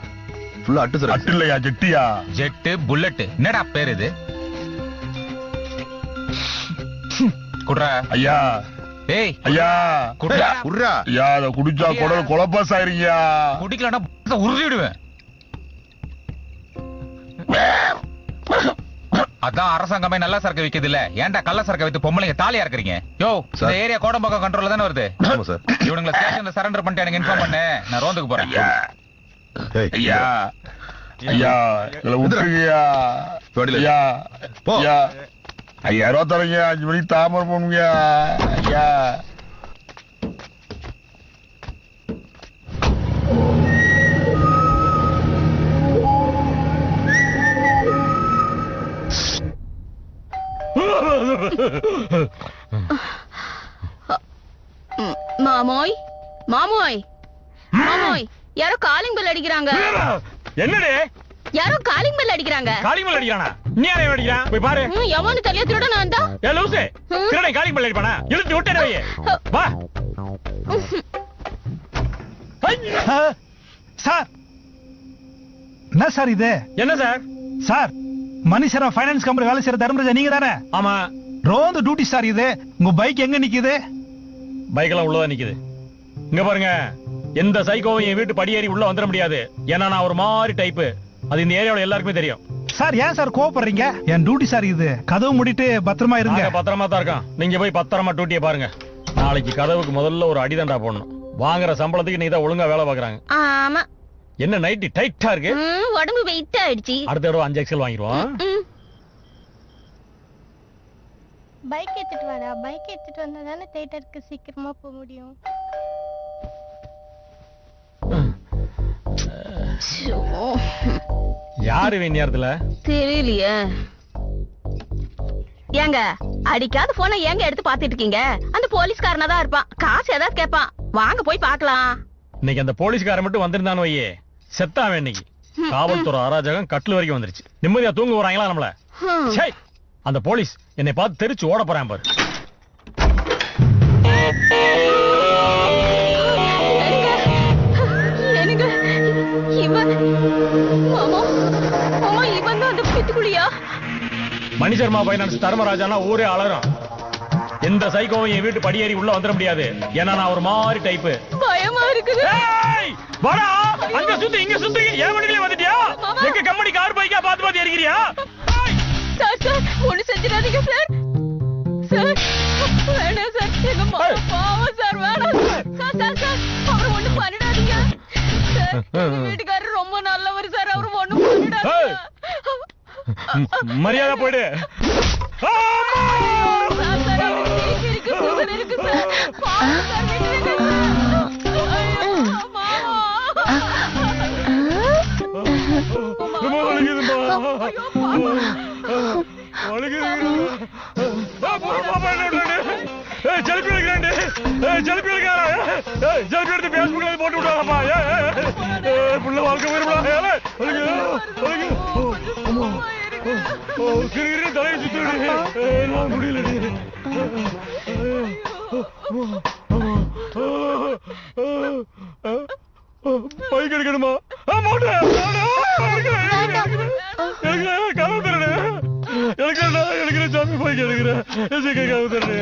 ஃபுல்லா அட்டு சார். அட்டு இல்லையா, ஜெட்டியா? Jet bullet. என்னடா பேர் இது? குட்ரா. ஐயா. ஏய் ஐயா, குட்ரா குட்ரா. ஐயா, அத குடிச்சா குடல் குழப்பாஸ் ஆயிருங்க. குடிக்கலன்னா உருவி விடுவேன். அதான் அரசாங்கமே நல்ல சரக்கு விக்குது இல்ல. ஏன்டா கள்ள சரக்கு வைத்து பொம்பளைங்க தாலியா இருக்கிறீங்க? யோ, இந்த ஏரியா கோடம்பாக்கம் கண்ட்ரோல்ல தானே வருது. ஆமா சார். இவனுங்களை ஸ்டேஷன்ல சரண்டர் பண்ணிட்டு எனக்கு இன்ஃபார்ம் பண்ணு. நான் ரோந்துக்கு போறேன். ஐயா, ஐயா, இதுல விட்டுருங்கய்யா. ஐயா, ஐயா, 5000 தரீங்க, 5 மணிக்கு தாமரை போணுங்க. ஐயா. மாமோய், மாமோய் மாமோய் யாரோ காலிங் பெல் அடிக்கிறாங்க. என்னடே? யாரோ காலிங் பெல் அடிக்கிறாங்க. காலிங் பெல் அடிக்கிறானா? நீ யாரே அடிக்கிறான்? போய் பாரு. எவனு தலைய திருட நான் தான். ஏ லூசே, திருடனை காலிங் பெல் அடிப்பானா? இழுத்து விட்டே வையே. வா. சார் என்ன சார் இது? என்ன சார்? சார் மணிசரா ஃபைனான்ஸ் கம்பெனி வேலை செய்யற தர்மராஜா நீங்க தானே? ஆமா. ரோந்து டியூட்டி சார் இது. உங்க பைக் எங்க நிக்குது? பைக் எல்லாம் உள்ளதா நிக்குது. இங்க பாருங்க, எந்த சைக்கோவும் என் வீட்டு படியேறி உள்ள வந்துட முடியாது. ஏன்னா நான் ஒரு மாதிரி டைப்பு. அது இந்த ஏரியாவுல எல்லாருக்குமே தெரியும். சார் ஏன் சார் கோவப்படுறீங்க? என் டியூட்டி சார் இது. கதவு மூடிட்டு பத்திரமா இருங்க. பத்திரமா தான் இருக்கான். நீங்க போய் பத்திரமா டியூட்டியை பாருங்க. நாளைக்கு கதவுக்கு முதல்ல ஒரு அடிதண்டா போடணும். வாங்குற சம்பளத்துக்கு நீ தான் ஒழுங்கா வேலை பாக்குறாங்க. ஆமா. என்ன நைட்டி டைட்டா இருக்கு? உடம்பு வெயிட்டா ஆயிடுச்சு. அடுத்த தடவை 5 எக்ஸல் வாங்கிடுவோம். பைக் எடுத்துட்டு வாடா. பைக் எடுத்துட்டு வந்தா தானே தியேட்டருக்கு சீக்கிரமா போக முடியும். யாரு நேரத்துல தெரியலையே. ஏங்க அடிக்காத போன ஏங்க எடுத்து பாத்துட்டு இருக்கீங்க? அந்த போலீஸ்காரனா தான் இருப்பான். காசு ஏதாவது கேட்பான். வாங்க போய் பார்க்கலாம். இன்னைக்கு அந்த போலீஸ்காரன் மட்டும் வந்திருந்தானு வையே, செத்தாவே. இன்னைக்கு காவல்துறை அராஜகம் கட்டில் வரைக்கும் வந்துருச்சு. நிம்மதியா தூங்க வராங்களா நம்மள? அந்த போலீஸ் என்னை பார்த்து தெரிச்சு ஓட போறான் பாரு. மணிசர்மா பைனான்ஸ் தர்மராஜானா ஊரே அலறும். எந்த சைக்கோவும் என் வீட்டு படியேறி உள்ள வந்துட முடியாது. ஏன்னா நான் ஒரு மாதிரி டைப்பு. பயமா இருக்குது. வாடா, அங்க சுத்து இங்க சுத்து. ஏன் வண்டியில வந்துட்டியா? எங்க கம்பெனி கார் பைக்கா பார்த்து பார்த்து ஏறிக்கிறியா? சார் சார் ஒண்ணு செஞ்சிடாதீங்க சார். சார் வேணாம் சார். எங்க மாமா பாவம் சார். வேணாம் சார். சார் சார் சார் அவர் ஒண்ணு பண்ணிடாதீங்க சார். வீட்டுக்காரர் ரொம்ப நல்லவர் சார். அவர் ஒண்ணு பண்ணிடாதீங்க. மரியாதை போயிடு. சார் சார் அவருக்கு இருக்கு சூசன் இருக்கு சார். பாவம் சார் விட்டுருங்க போட்டு விடுவாங்கப்பா. புள்ள வாழ்க்கை தலையை சுத்தி முடியல. பைக் எடுக்கணுமா? கதவு தரடு. எடுக்கிறேன் சாமி. பைக் எடுக்கிறேன். கதவு தரடு.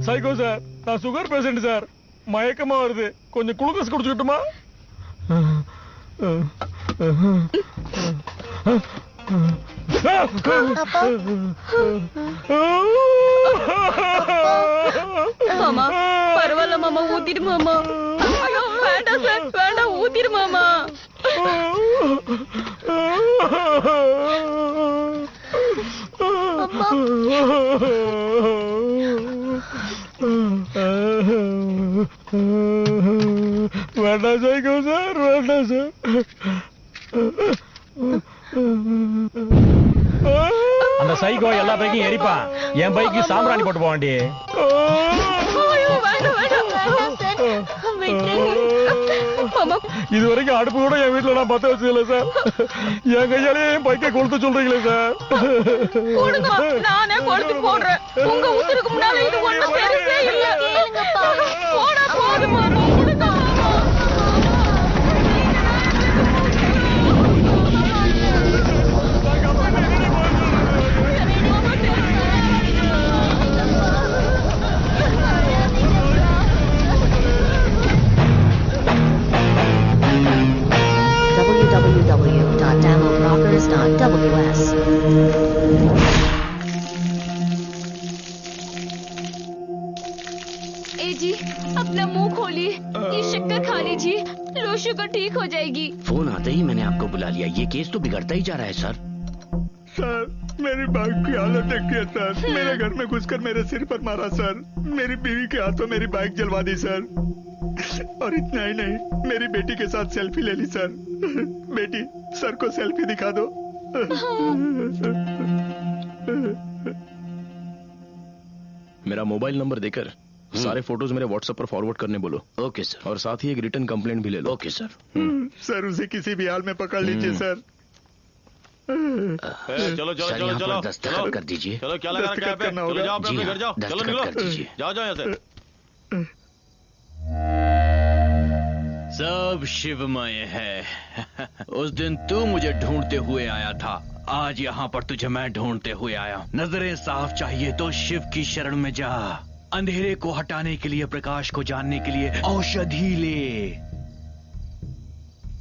சைக்கோ சார், நான் சுகர் பேஷண்ட் சார். மயக்கமா வருது. கொஞ்சம் குளுக்கோஸ் குடிச்சுக்கிட்டுமா? மாமா பரவாயில்ல மாமா, ஊத்திடு மாமா. வேண்டாம் சார், வேண்டாம், ஊத்திடு மாமா. வேண்டாம் சைக்கோ சார், வேண்டாம் சார். அந்த சைக்கோ எல்லா பைக்கையும் எரிப்பான். என் பைக்கு சாம்பிராணி போட்டு போக வேண்டி. இது வரைக்கும் அடுப்பு கூட என் வீட்டுல நான் பத்த வச்சதில்ல சார். என் கையாலேயே என் பைக்கை கொளுத்த சொல்றீங்களே சார். நானே கொளுத்து போடுறேன். உங்க உசுருக்கு முன்னால இது ஒண்ணும் பெருசே இல்ல. போடா போதுமா. www.damobrockers.ws ए जी अपना मुंह खोलिए. ये शक्कर खा लीजिए. लो शुगर ठीक हो जाएगी. फोन आते ही मैंने आपको बुला लिया. ये केस तो बिगड़ता ही जा रहा है सर. सर मेरी बाइक की हालत देखिए सर. मेरे घर में घुसकर मेरे सिर पर मारा सर. मेरी बीवी के हाथों मेरी बाइक जलवा दी सर. और इतना ही नहीं, मेरी बेटी के साथ सेल्फी ले ली सर. बेटी सर को सेल्फी दिखा दो. मेरा मोबाइल नंबर देकर सारे फोटोज मेरे व्हाट्सएप पर फॉरवर्ड करने बोलो। Okay sir. और साथ ही एक रिटर्न कंप्लेंट भी ले लो। Okay sir. सर उसे किसी भी हाल में पकड़ लीजिए सर। चलो चलो सर, चलो यहाँ चलो पर दस्तखत कर दीजिए। चलो क्या लगा रखा है पे? चलो जाओ अपने घर जाओ। चलो दस्तखत निकलो। कर दीजिए। जाओ जाओ यहाँ से। सब शिवमय है। उस दिन तू मुझे ढूंढते हुए आया था, आज यहाँ पर तुझे मैं ढूंढते हुए आया। नजरें साफ चाहिए तो शिव की शरण में जा। अंधेरे को हटाने के लिए, प्रकाश को जानने के लिए औषधि ले,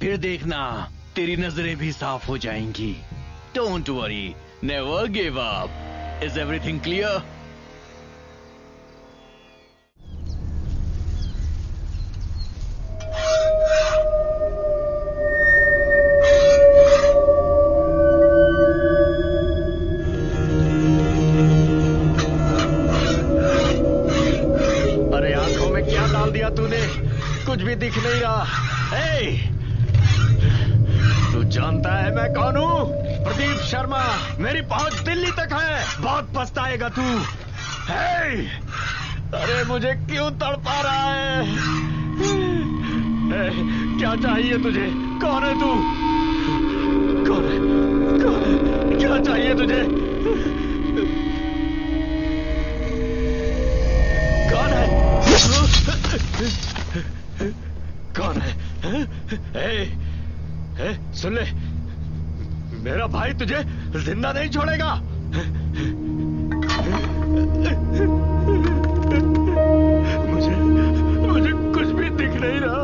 फिर देखना तेरी नजरें भी साफ हो जाएंगी। Don't worry, never give up. Is everything clear? अरे आंखों में क्या डाल दिया तूने? कुछ भी दिख नहीं रहा। ए! तू जानता है मैं कौन हूँ? प्रदीप शर्मा। मेरी पहुंच दिल्ली तक है। बहुत पछताएगा तू। हे! अरे मुझे क्यों तड़पा रहा है? हे! क्या चाहिए तुझे? कौन है तू? कौन है? कौन है? क्या चाहिए तुझे? कौन है? कौन है? हे, सुन ले, मेरा भाई तुझे जिंदा नहीं छोड़ेगा। मुझे कुछ भी दिख नहीं रहा।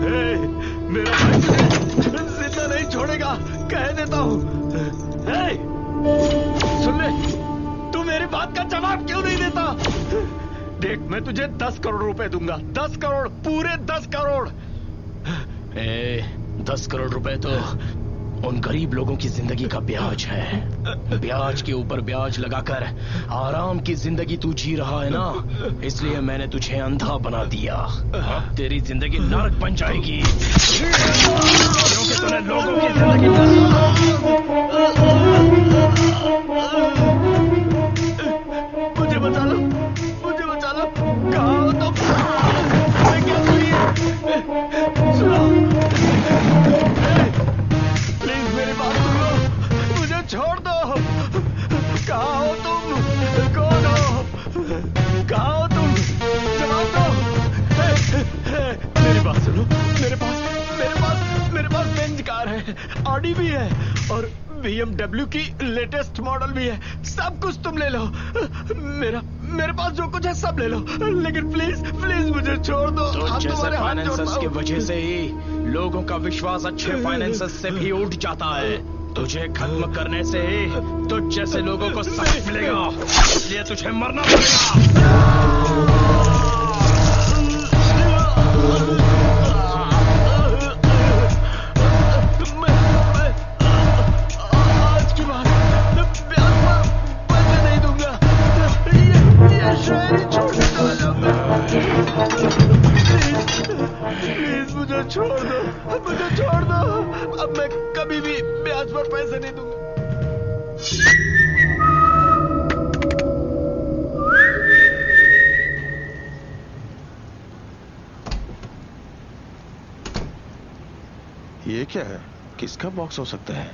हे, मेरा भाई तुझे जिंदा नहीं छोड़ेगा, कह देता हूँ। हे, सुन ले, तू मेरी बात का जवाब क्यों नहीं देता? देख, मैं तुझे 10 करोड़ रुपए दूंगा। 10 करोड़, पूरे 10 करोड़। 10 करोड़ रुपए तो उन गरीब लोगों की जिंदगी का ब्याज है। ब्याज के ऊपर ब्याज लगाकर आराम की जिंदगी तू जी रहा है ना, इसलिए मैंने तुझे अंधा बना दिया। अब तेरी जिंदगी नरक बन जाएगी, क्योंकि तूने लोगों की जिंदगी मुझे बचा लो, मुझे बचा लो। कहाँ हो तुम? क्या चाहिए? सुनो, प्लीज मेरी बात सुनो, मुझे छोड़ दो। कहाँ हो तुम? कौन हो? कहाँ हो तुम? जवाब दो। मेरी बात सुनो, मेरे पास बेंज कार है, ऑडी भी है और BMW की लेटेस्ट मॉडल भी है। सब कुछ तुम ले लो। मेरे पास जो कुछ है सब ले लो, लेकिन प्लीज मुझे छोड़ दो। तो जैसे फाइनेंसर्स की वजह से ही लोगों का विश्वास अच्छे फाइनेंसर्स से भी उठ जाता है। तुझे खत्म करने से ही तुझ जैसे लोगों को सबक मिलेगा, इसलिए तुझे मरना पड़ेगा। प्लीज मुझे छोड़ दो। अब मैं कभी भी ब्याज पर पैसे नहीं दूंगा। ये क्या है? किसका बॉक्स हो सकता है?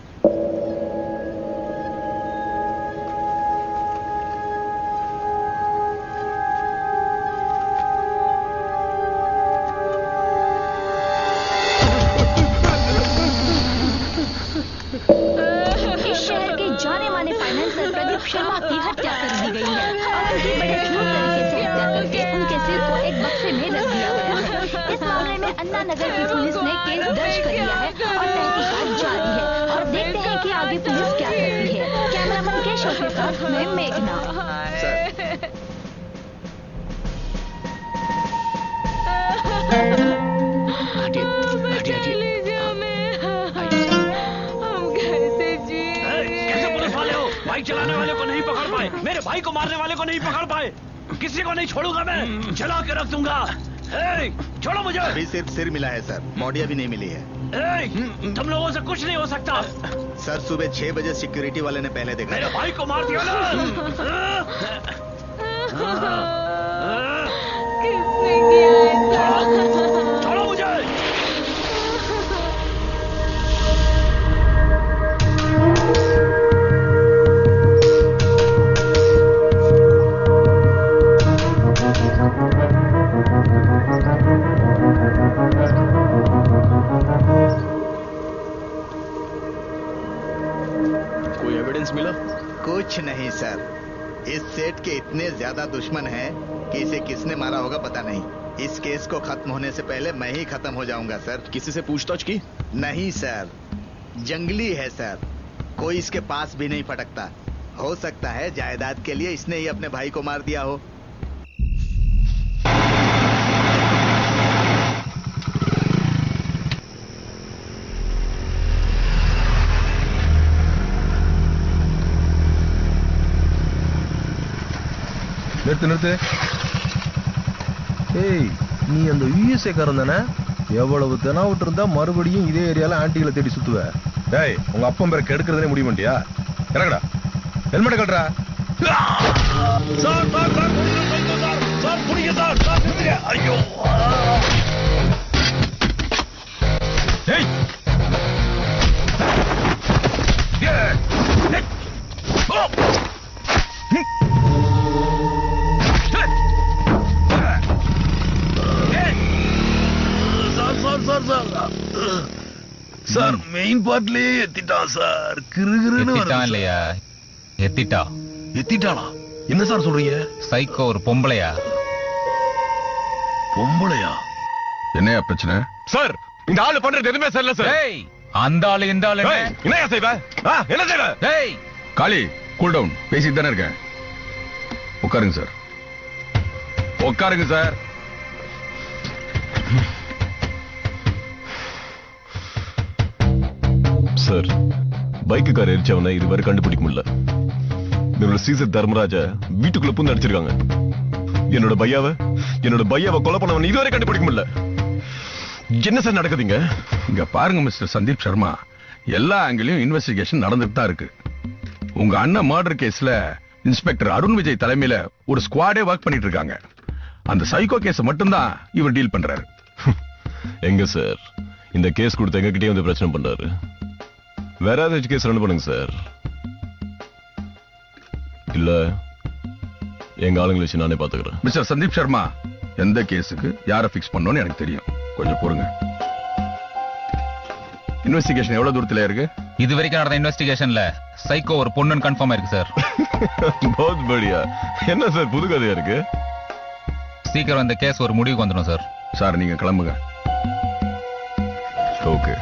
इस शहर के जाने माने फाइनेंसर प्रदीप शर्मा की हत्या कर दी गई है और उनकी बड़े झूठ तरीके से हत्या करके उनके सिर को एक बक्से में रख दिया गया है। इस मामले में अन्ना नगर की पुलिस ने केस दर्ज कर लिया है और तहकीकात जारी है और देखते हैं कि आगे पुलिस क्या करती है। कैमरामैन केशव के साथ मैं मेघना। बाइक चलाने वाले को नहीं पकड़ पाए, मेरे भाई को मारने वाले को नहीं पकड़ पाए, किसी को नहीं छोड़ूंगा मैं, जला के रख दूंगा। छोड़ो मुझे। अभी सिर्फ सिर मिला है सर, मॉडिया भी नहीं मिली है। तुम लोगों से कुछ नहीं हो सकता। सर सुबह 6 बजे सिक्योरिटी वाले ने पहले देखा। मेरे भाई को मार दिया ना। सर, इस सेठ के इतने ज्यादा दुश्मन हैं कि इसे किसने मारा होगा पता नहीं। इस केस को खत्म होने से पहले मैं ही खत्म हो जाऊंगा सर। किसी से पूछताछ की? नहीं सर, जंगली है सर, कोई इसके पास भी नहीं फटकता। हो सकता है जायदाद के लिए इसने ही अपने भाई को मार दिया हो। நிறுத்து. ஏய், நீ அந்த யுஎஸ்ஏ காரன் தானே? எவ்வளவு தெனாவிட்டு இருந்தா மறுபடியும் இதே ஏரியால ஆண்டிகளை தேடி சுத்துவ? டேய், உங்க அப்பன் பேரை கெடுக்கிறதுனே முடிய மாட்டியா? இறங்கடா, ஹெல்மெட் கட்டுறா. சார் புடிங்க சார். ஐயோ. டேய். சார் மெயின் பார்ட்லயே எத்திட்டான் சார். கிருகிருன்னு இல்லையா? எத்திட்டானா? என்ன சார் சொல்றீங்க? சைக்கோ ஒரு பொம்பளையா? பொம்பளையா? என்னையா பிரச்சனை? சார் இந்த ஆளு பண்றது எதுவுமே சரியில்லை சார். அந்த ஆளு இந்த ஆளு என்னையா செய்வ? என்ன செய்வ? டேய் காளி, கூல் டவுன். பேசிட்டு தானே இருக்கேன். உட்காருங்க சார். உட்காருங்க சார். சார், பைக்குக்கார எரிச்சவனை இதுவரை கண்டுபிடிக்க முடியல. என்னோட சீசர் தர்மராஜ வீட்டுக்குள்ள பூந்து அடிச்சிருக்காங்க. என்னோட பையாவை கொலை பண்ணவன் இதுவரை கண்டுபிடிக்க முடியல. என்ன சார் நடக்குதுங்க? இங்க பாருங்க மிஸ்டர் சந்தீப் சர்மா, எல்லா ஆங்கிலையும் இன்வெஸ்டிகேஷன் நடந்துட்டு தான் இருக்கு. உங்க அண்ணன் மர்டர் கேஸ்ல இன்ஸ்பெக்டர் அருண் விஜய் தலைமையில ஒரு ஸ்குவாடே ஒர்க் பண்ணிட்டு இருக்காங்க. அந்த சைக்கோ கேஸ் மட்டும்தான் இவர் டீல் பண்றாரு. எங்க சார் இந்த கேஸ் கொடுத்த எங்ககிட்டயே வந்து பிரச்சனை பண்றாரு? வேற ஏதாச்சும் கேஸ் ரன் பண்ணுங்க சார். இல்ல எங்க ஆளுங்களை வச்சு நானே பாத்துக்கிறேன். மிஸ்டர் சந்தீப் சர்மா, எந்த கேஸுக்கு யாரை பிக்ஸ் பண்ணணும்னு எனக்கு தெரியும். கொஞ்சம் பொறுங்க. இன்வெஸ்டிகேஷன் எவ்வளவு தூரத்துல இருக்கு? இது வரைக்கும் நடந்த இன்வெஸ்டிகேஷன்ல சைக்கோ ஒரு பொண்ணுன்னு கன்ஃபார்ம் ஆயிருக்கு சார். बहुत बढ़िया. என்ன சார் புது கதையா இருக்கு? சீக்கிரம் இந்த கேஸ் ஒரு முடிவுக்கு வந்துடும் சார். சார் நீங்க கிளம்புங்க. ஓகே.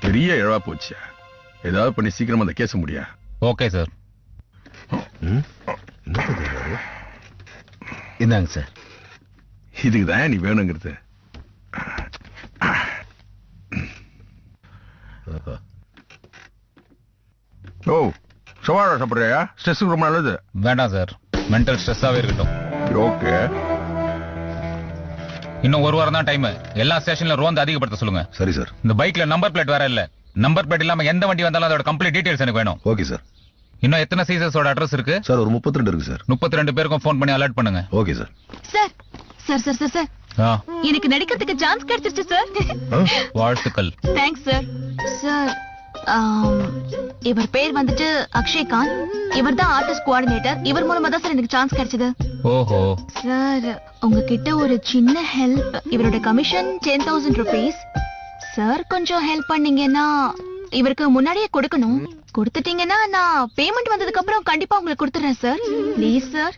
பெரிய இழவா போச்சு. ஏதாவது பண்ணி சீக்கிரமா அந்த கேஸ் முடியா? Okay sir. இந்தாங்க சார். இதுக்கு தான் நீ வேணுங்கிறது. ஓ, சவாடா சாப்பிடுறியா? ஸ்ட்ரெஸ் ரொம்ப நல்லது. வேண்டாம் சார், மென்டல் ஸ்ட்ரெஸ்ஸாவே இருக்கட்டும். ஓகே. இன்னும் ஒரு வாரம் தான் டைம். எல்லா ஸ்டேஷன்ல ரோந்து அதிகப்படுத்த சொல்லுங்க. சரி சார். இந்த பைக்ல நம்பர் பிளேட் வேற இல்ல. நம்பர் பிளேட் இல்லாம எந்த வண்டி வந்தாலும் அதோட கம்ப்ளீட் டீடைல்ஸ் எனக்கு வேணும். Okay sir. இன்னும் எத்தனை சீசர்ஸோட அட்ரஸ் இருக்கு? சார் ஒரு 32 இருக்கு சார். 32 பேருக்கும் ஃபோன் பண்ணி அலர்ட் பண்ணுங்க. Okay sir. Sir sir sir sir sir எனக்கு நடிக்கிறதுக்கு சான்ஸ் கிடைச்சிருச்சு சார். வாழ்த்துக்கள். Thanks sir. சார் இவர் பேர் வந்துட்டு அக்ஷய்காந்த். இவர் தான் ஆர்டிஸ்ட் கோஆர்டினேட்டர். இவர் மூலமா தான் சார் எனக்கு சான்ஸ் கிடைச்சது. ஓஹோ. சார் உங்ககிட்ட ஒரு சின்ன ஹெல்ப். இவரோட கமிஷன் 10,000 rupees. சார் கொஞ்சம் ஹெல்ப் பண்ணீங்கன்னா இவருக்கு முன்னாடியே கொடுக்கணும். கொடுத்துட்டீங்கன்னா நான் பேமெண்ட் வந்ததுக்கு அப்புறம் கண்டிப்பா உங்களுக்கு கொடுத்துறேன் சார். Please sir.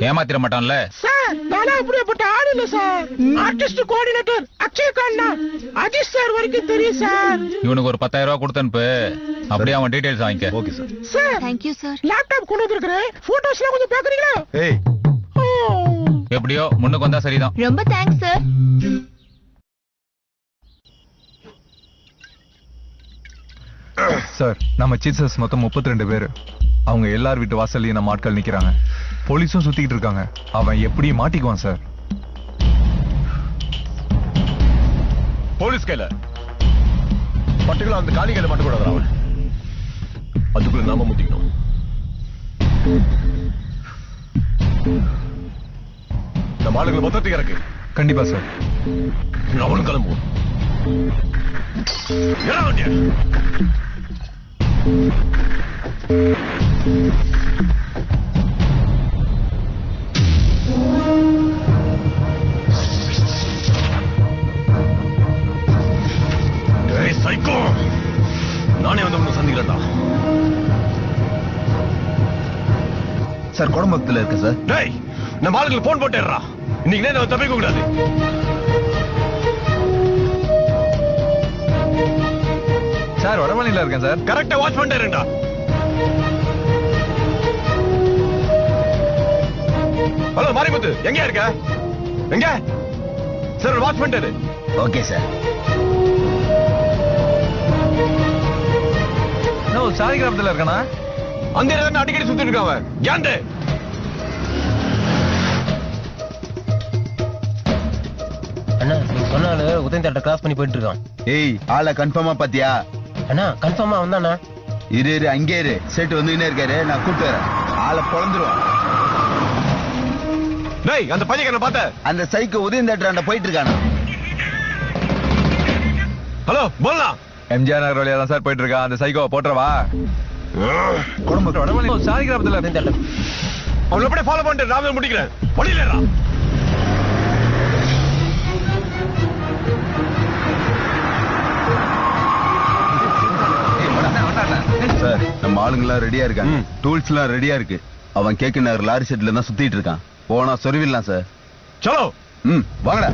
ஏமாத்திர மாட்டான்ல சார்? நானா அப்படிப்பட்ட ஆள் இல்ல sir. Artist coordinator Akshaykant Ajith sir வரைக்கும் தெரியும் சார். இவனுக்கு ஒரு 10,000 ரூபாய் கொடுத்து அனுப்பு. அப்படியே அவன் டீடைல்ஸ் வாங்கிக்க. Okay sir. Sir thank you sir. Laptop கொண்டு வந்திருக்கேன். போட்டோஸ்லாம் கொஞ்சம் பாக்குறீங்களா? ஏய், எப்படியோ முன்னுக்கு வந்தா சரிதான். ரொம்ப தேங்க்ஸ் சார். சார், நம்ம சீசர்ஸ் மொத்தம் 32 பேரு. அவங்க எல்லார் வீட்டு வாசல்லையும் நம்ம ஆட்கள் நிக்கிறாங்க. போலீஸும் சுத்திட்டு இருக்காங்க. அவன் எப்படி மாட்டிக்குவான் சார்? போலீஸ் கையில பட்டுகளை அந்த காலி கையில மாட்டக்கூடாது. அவன் அதுக்குள்ள நாம முத்திக்கணும். நம்ம ஆளுங்களை மொத்தத்துக்கு இறக்கு. கண்டிப்பா சார். அவனும் கிளம்புவோம். சார் குடம்பக்கத்துல இருக்கு சார். டேய் நம்ம ஆளுங்களுக்கு போன் போட்டுறா. இன்னைக்கு நம்ம தப்பிக்க கூடாது. சார் வடமலையில இருக்கேன் சார். கரெக்டா வாட்ச் பண்ணிட்டேன்டா. ஹலோ மாரிமுத்து எங்க இருக்க? எங்க? சார் வாட்ச் பண்ணிட்டாரு. Okay sir. சாரி கிராமத்துல இருக்கானா? அந்த இடத்துல அடிக்கடி சுத்திட்டு இருக்கான். ஏன்டே அண்ணா நீங்க சொன்னால உதயம் தேட்டர் கிராஸ் பண்ணி போயிட்டு இருக்கான். ஏய் ஆளை கன்ஃபார்மா பாத்தியா? அண்ணா கன்ஃபார்மா வந்தானா? இரு அங்கே இரு. செட் வந்துகிட்டே இருக்காரு, நான் கூப்பிட்டு வரேன். ஆளை பொழந்துருவான். டேய் அந்த பையனை பார்த்த? அந்த சைக்கோ உதயம் தேட்டர் போயிட்டு இருக்கானா? ஹலோ போலாம். எம்ஜிஆர் நகர் வழியா தான் சார் போயிட்டு இருக்கா. அந்த சைக்கோ போட்டுறவா? குடும்ப சாரி கிராமத்துல அவனை அப்படியே ஃபாலோ பண்ணிட்டு நான் முடிக்கிறேன். வழியிலடா. சார் நம்ம ஆளுங்கெல்லாம் ரெடியா இருக்காங்க. டூல்ஸ் எல்லாம் ரெடியா இருக்கு. அவன் கேக்கு நகர் லாரி செட்ல தான் சுத்திட்டு இருக்கான். போனா சொருவிடலாம் சார். சலோ. வாங்கடா.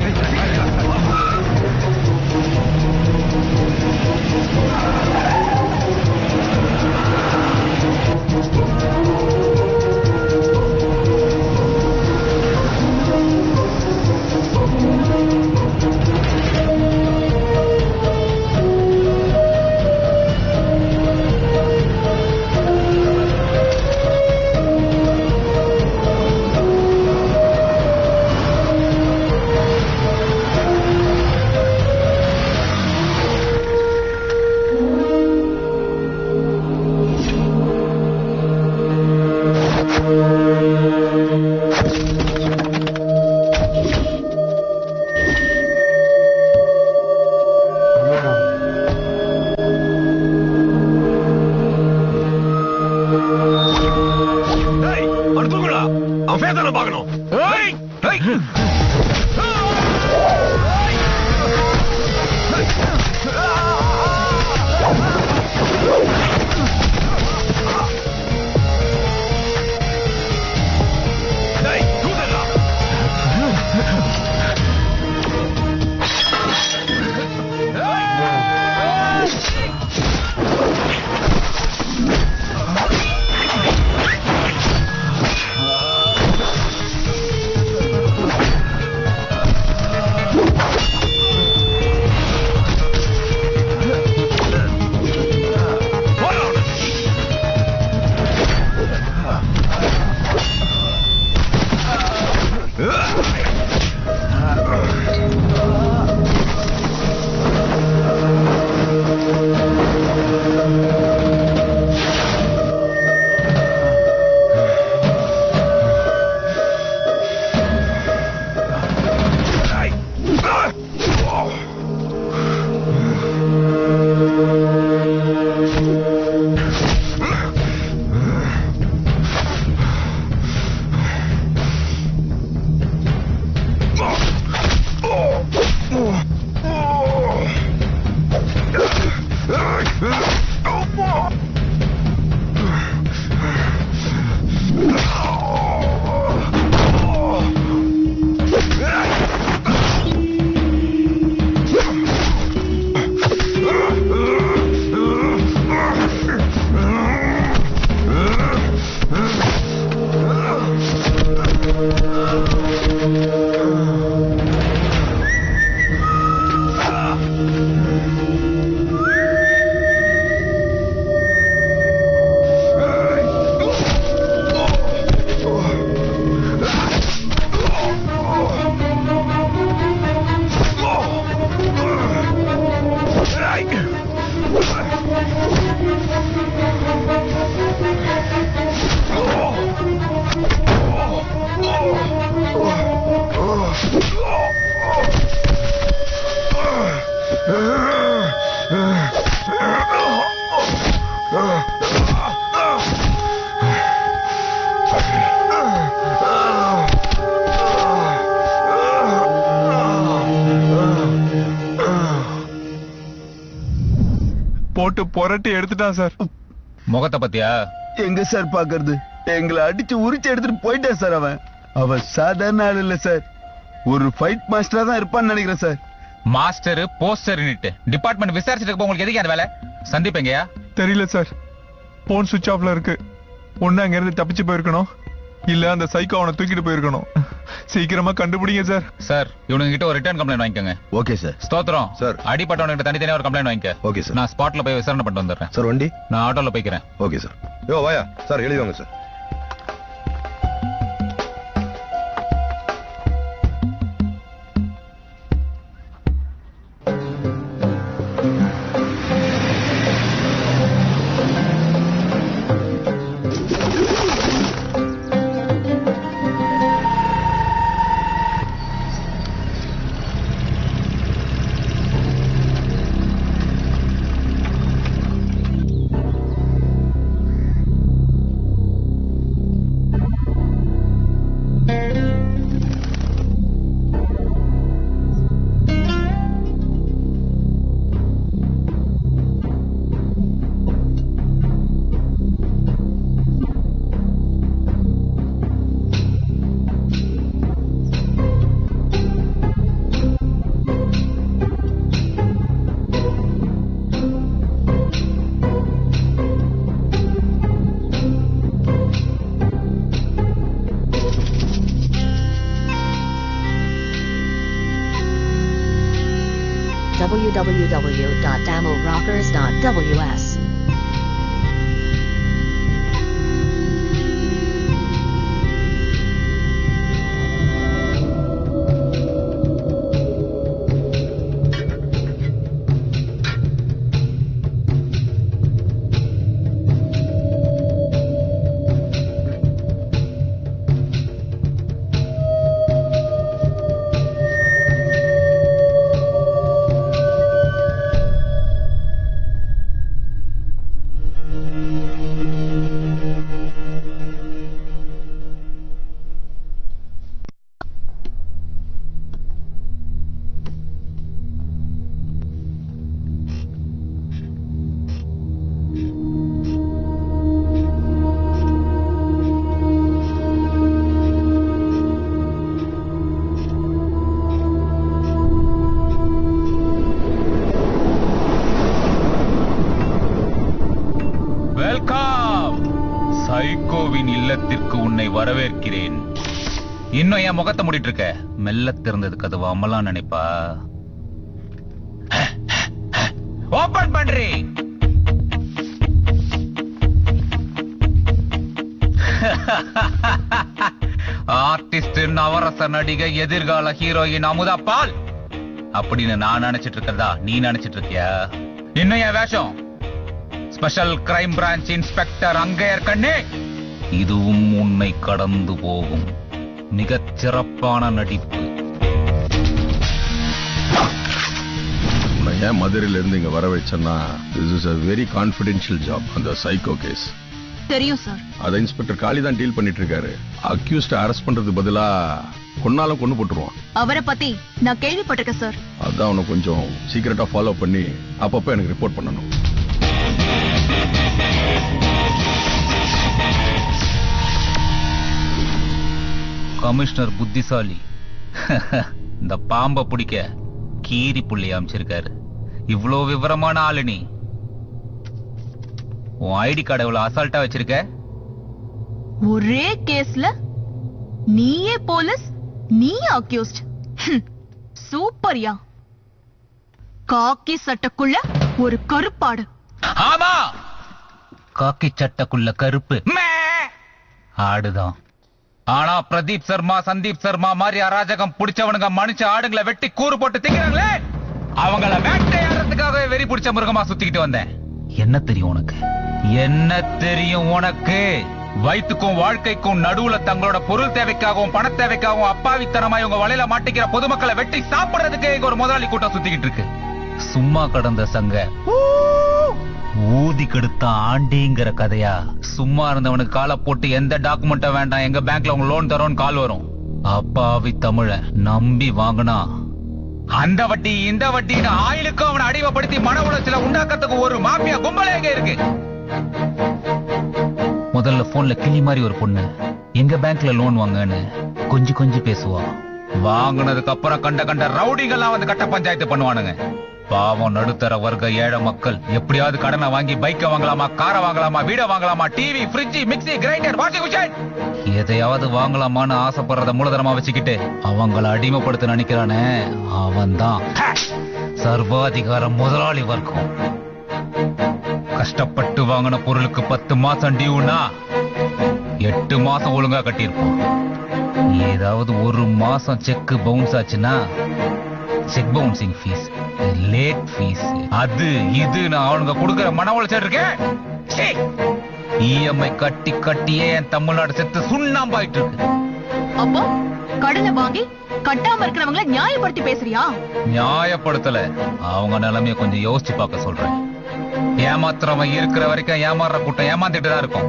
போட்டு புரட்டி எடுத்துட்டான் சார். முகத்தை பத்தியா? எங்க சார் பாக்குறது? எங்களை அடிச்சு உரிச்சு எடுத்துட்டு போயிட்டான் சார். அவன் சாதாரண ஆள் இல்ல சார், ஒரு ஃபைட் மாஸ்டரா தான் இருப்பான்னு நினைக்கிறேன் சார். மாஸ்டர் போஸ்டர் டிபார்ட்மெண்ட் விசாரிச்சுட்டு உங்களுக்கு எதுக்கு அந்த வேலை? சந்திப்பீங்கயா? தெரியல சார், போன் சுவிட்ச் ஆஃப்ல இருக்கு. ஒண்ணு அங்க இருந்து தப்பிச்சு போயிருக்கணும், இல்ல அந்த சைக்கோ அவனை தூக்கிட்டு போயிருக்கணும். சீக்கிரமா கண்டுபிடிங்க சார். சார் இவனுங்க கிட்ட ஒரு ரிட்டர்ன் கம்ப்ளைண்ட் வாங்கிக்கோங்க. Okay sir. ஸ்தோத்திரம் சார். அடிப்பட்டவனுக்கு தனித்தனியா ஒரு கம்ப்ளைண்ட் வாங்கிக்க. Okay sir. நான் ஸ்பாட்ல போய் விசாரணை பண்ணிட்டு வந்துடுறேன். சார் வண்டி நான் ஆட்டோல போய்க்கிறேன். Okay sir. யோ வாயா சார், எழுதி வாங்க சார். www.tamilrockers.ws. சைக்கோவின் இல்லத்திற்கு உன்னை வரவேற்கிறேன். இன்னும் என் முகத்தை மூடிட்டு இருக்க? மெல்ல திறந்ததுக்கு அது அமலாம் நினைப்பா? ஓபன் பண்றேன். ஆர்டிஸ்ட், நவரச நடிகை, எதிர்கால ஹீரோயின் அமுதா பால் அப்படின்னு நான் நினைச்சிட்டு இருக்கிறதா நீ நினைச்சிட்டு இருக்கியா? இன்னும் என் வேஷம் ஸ்பெஷல் கிரைம் பிரான்ச் இன்ஸ்பெக்டர் அங்கையர் கண்ணே. இதுவும் உன்னை கடந்து போகும். மிகச் சிறப்பான நடிப்பு. ஏன் மதுரையில இருந்து இங்க வர வச்சேன்னா, this is a very confidential job. அந்த சைக்கோ கேஸ் தெரியும் சார். அத இன்ஸ்பெக்டர் காளி தான் டீல் பண்ணிட்டு இருக்காரு. அக்யூஸ்ட் அரெஸ்ட் பண்றது பதிலா கொன்னாலும் கொண்டு போட்டுருவான். அவரை பத்தி நான் கேள்விப்பட்டிருக்கேன் சார். அதான் அவனை கொஞ்சம் சீக்கிரட்டா ஃபாலோ பண்ணி அப்பப்ப எனக்கு ரிப்போர்ட் பண்ணணும். கமிஷனர் புத்திசாலி. இந்த பாம்பை பிடிக்க கீரி புள்ளி அமைச்சிருக்காரு. இவ்வளோ விவரமான ஆளு நீ. உன் ஐடி கார்டு எவ்வளவு அசால்ட்டா வச்சிருக்க? ஒரே கேஸ்ல நீயே போலீஸ், நீயே அக்யூஸ்ட். சூப்பர்யா. காக்கி சட்டக்குள்ள ஒரு கருப்பாடு. ஆமா, காக்கி சட்டக்குள்ள கருப்பு ஆடுதான். ஆனா பிரதீப் சர்மா, சந்தீப் சர்மா மாதிரி அராஜகம் பிடிச்சவனுங்க மனுஷ ஆடுங்களை வெட்டி கூறு போட்டு திங்கிறாங்களே, அவங்கள வேட்டையாடுறதுக்காக வெறி பிடிச்ச மிருகமா சுத்திக்கிட்டு வந்தேன். என்ன தெரியும் உனக்கு? என்ன தெரியும் உனக்கு? வயிற்றுக்கும் வாழ்க்கைக்கும் நடுவுல தங்களோட பொருள் தேவைக்காகவும் பண தேவைக்காகவும் அப்பாவித்தனமா இவங்க வலையில மாட்டிக்கிற பொதுமக்களை வெட்டி சாப்பிடுறதுக்கு இங்க ஒரு முதலாளி கூட்டம் சுத்திக்கிட்டு இருக்கு. சும்மா கடந்த சங்க ஊதி கெடுத்த ஆண்டிங்கிற கதையா? சும்மா இருந்தவனுக்கு காலை போட்டு எந்த டாக்குமெண்ட்ட வேண்டாம், எங்க பேங்க்ல உங்க லோன் தரோன்னு கால் வரும். அப்பாவி தமிழ நம்பி வாங்கினா அந்த வட்டி இந்த வட்டின்னு ஆயிலுக்கு அவனை அடிமைப்படுத்தி மன உளைச்சல உண்டாக்கத்துக்கு ஒரு மாஃபியா கும்பலே இருக்கு. முதல்ல போன்ல கிளி மாதிரி ஒரு பொண்ணு எங்க பேங்க்ல லோன் வாங்கன்னு கொஞ்சம் பேசுவா. வாங்கினதுக்கு அப்புறம் கண்ட ரவுடிகள்லாம் வந்து கட்ட பஞ்சாயத்து பண்ணுவானுங்க. பாவம் நடுத்தர வர்க்க ஏழை மக்கள் எப்படியாவது கடனை வாங்கி பைக்கை வாங்கலாமா, காரை வாங்கலாமா, வீடை வாங்கலாமா, TV, fridge, mixie, grinder, washing machine எதையாவது வாங்கலாமான்னு ஆசைப்படுறத மூலதனமா வச்சுக்கிட்டு அவங்கள அடிமைப்படுத்த நினைக்கிறானே அவன் தான் சர்வாதிகார முதலாளி வர்க்கம். கஷ்டப்பட்டு வாங்கின பொருளுக்கு 10 மாசம் டியூனா 8 மாசம் ஒழுங்கா கட்டியிருப்போம். ஏதாவது ஒரு மாசம் செக் பவுன்ஸ் ஆச்சுன்னா check bouncing fees, late fees, அது இதுன்னு அவனுங்க கொடுக்கிற மன உளைச்சல் இருக்கே. இஎம்ஐ கட்டியே என் தமிழ்நாடு செத்து சுண்ணாம்பாயிட்டு இருக்கு. அப்போ கடனை வாங்கி கட்டாம இருக்கிறவங்கள நியாயப்படுத்தி பேசுறியா? நியாயப்படுத்தல, அவங்க நிலைமைய கொஞ்சம் யோசிச்சு பார்க்க சொல்றேன். ஏமாத்துறவன் இருக்கிற வரைக்கும் ஏமாறுற கூட்டம் ஏமாந்துட்டு தான் இருக்கும்.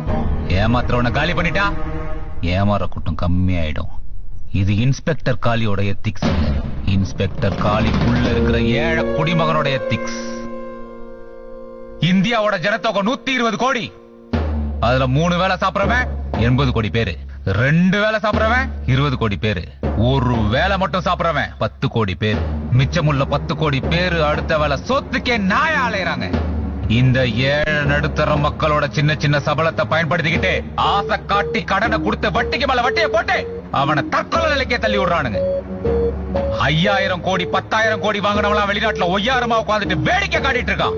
ஏமாத்துறவனை காலி பண்ணிட்டா ஏமாற கூட்டம் கம்மியாயிடும். இது இன்ஸ்பெக்டர் காளியோட எத்திக்ஸ், இன்ஸ்பெக்டர் காளிக்குள்ள இருக்கிற ஏழை குடிமகனோட எத்திக்ஸ். இந்தியாவோட ஜனத்தொகை 120 கோடி. அதுல 3 வேளை சாப்பிடுறவன் 80 கோடி பேரு, 2 வேளை சாப்பிடுறவன் 20 கோடி பேரு, ஒரு வேளை மட்டும் சாப்பிடுறவன் 10 கோடி பேரு. மிச்சமுள்ள 10 கோடி பேரு அடுத்த வேளை சொத்துக்கே நாய அலையறாங்க. இந்த ஏழை நடுத்தர மக்களோட சின்ன சபலத்தை பயன்படுத்திக்கிட்டு ஆசை காட்டி கடனை கொடுத்து வட்டிக்கு மேல வட்டியை போட்டு அவனை தற்கொலை நிலைக்கே தள்ளி விடுறானுங்க. 5000 கோடி 10,000 கோடி வாங்கினவெல்லாம் வெளிநாட்டுல ஒய்யாரமா உட்காந்துட்டு வேடிக்கை காட்டிட்டு இருக்கான்.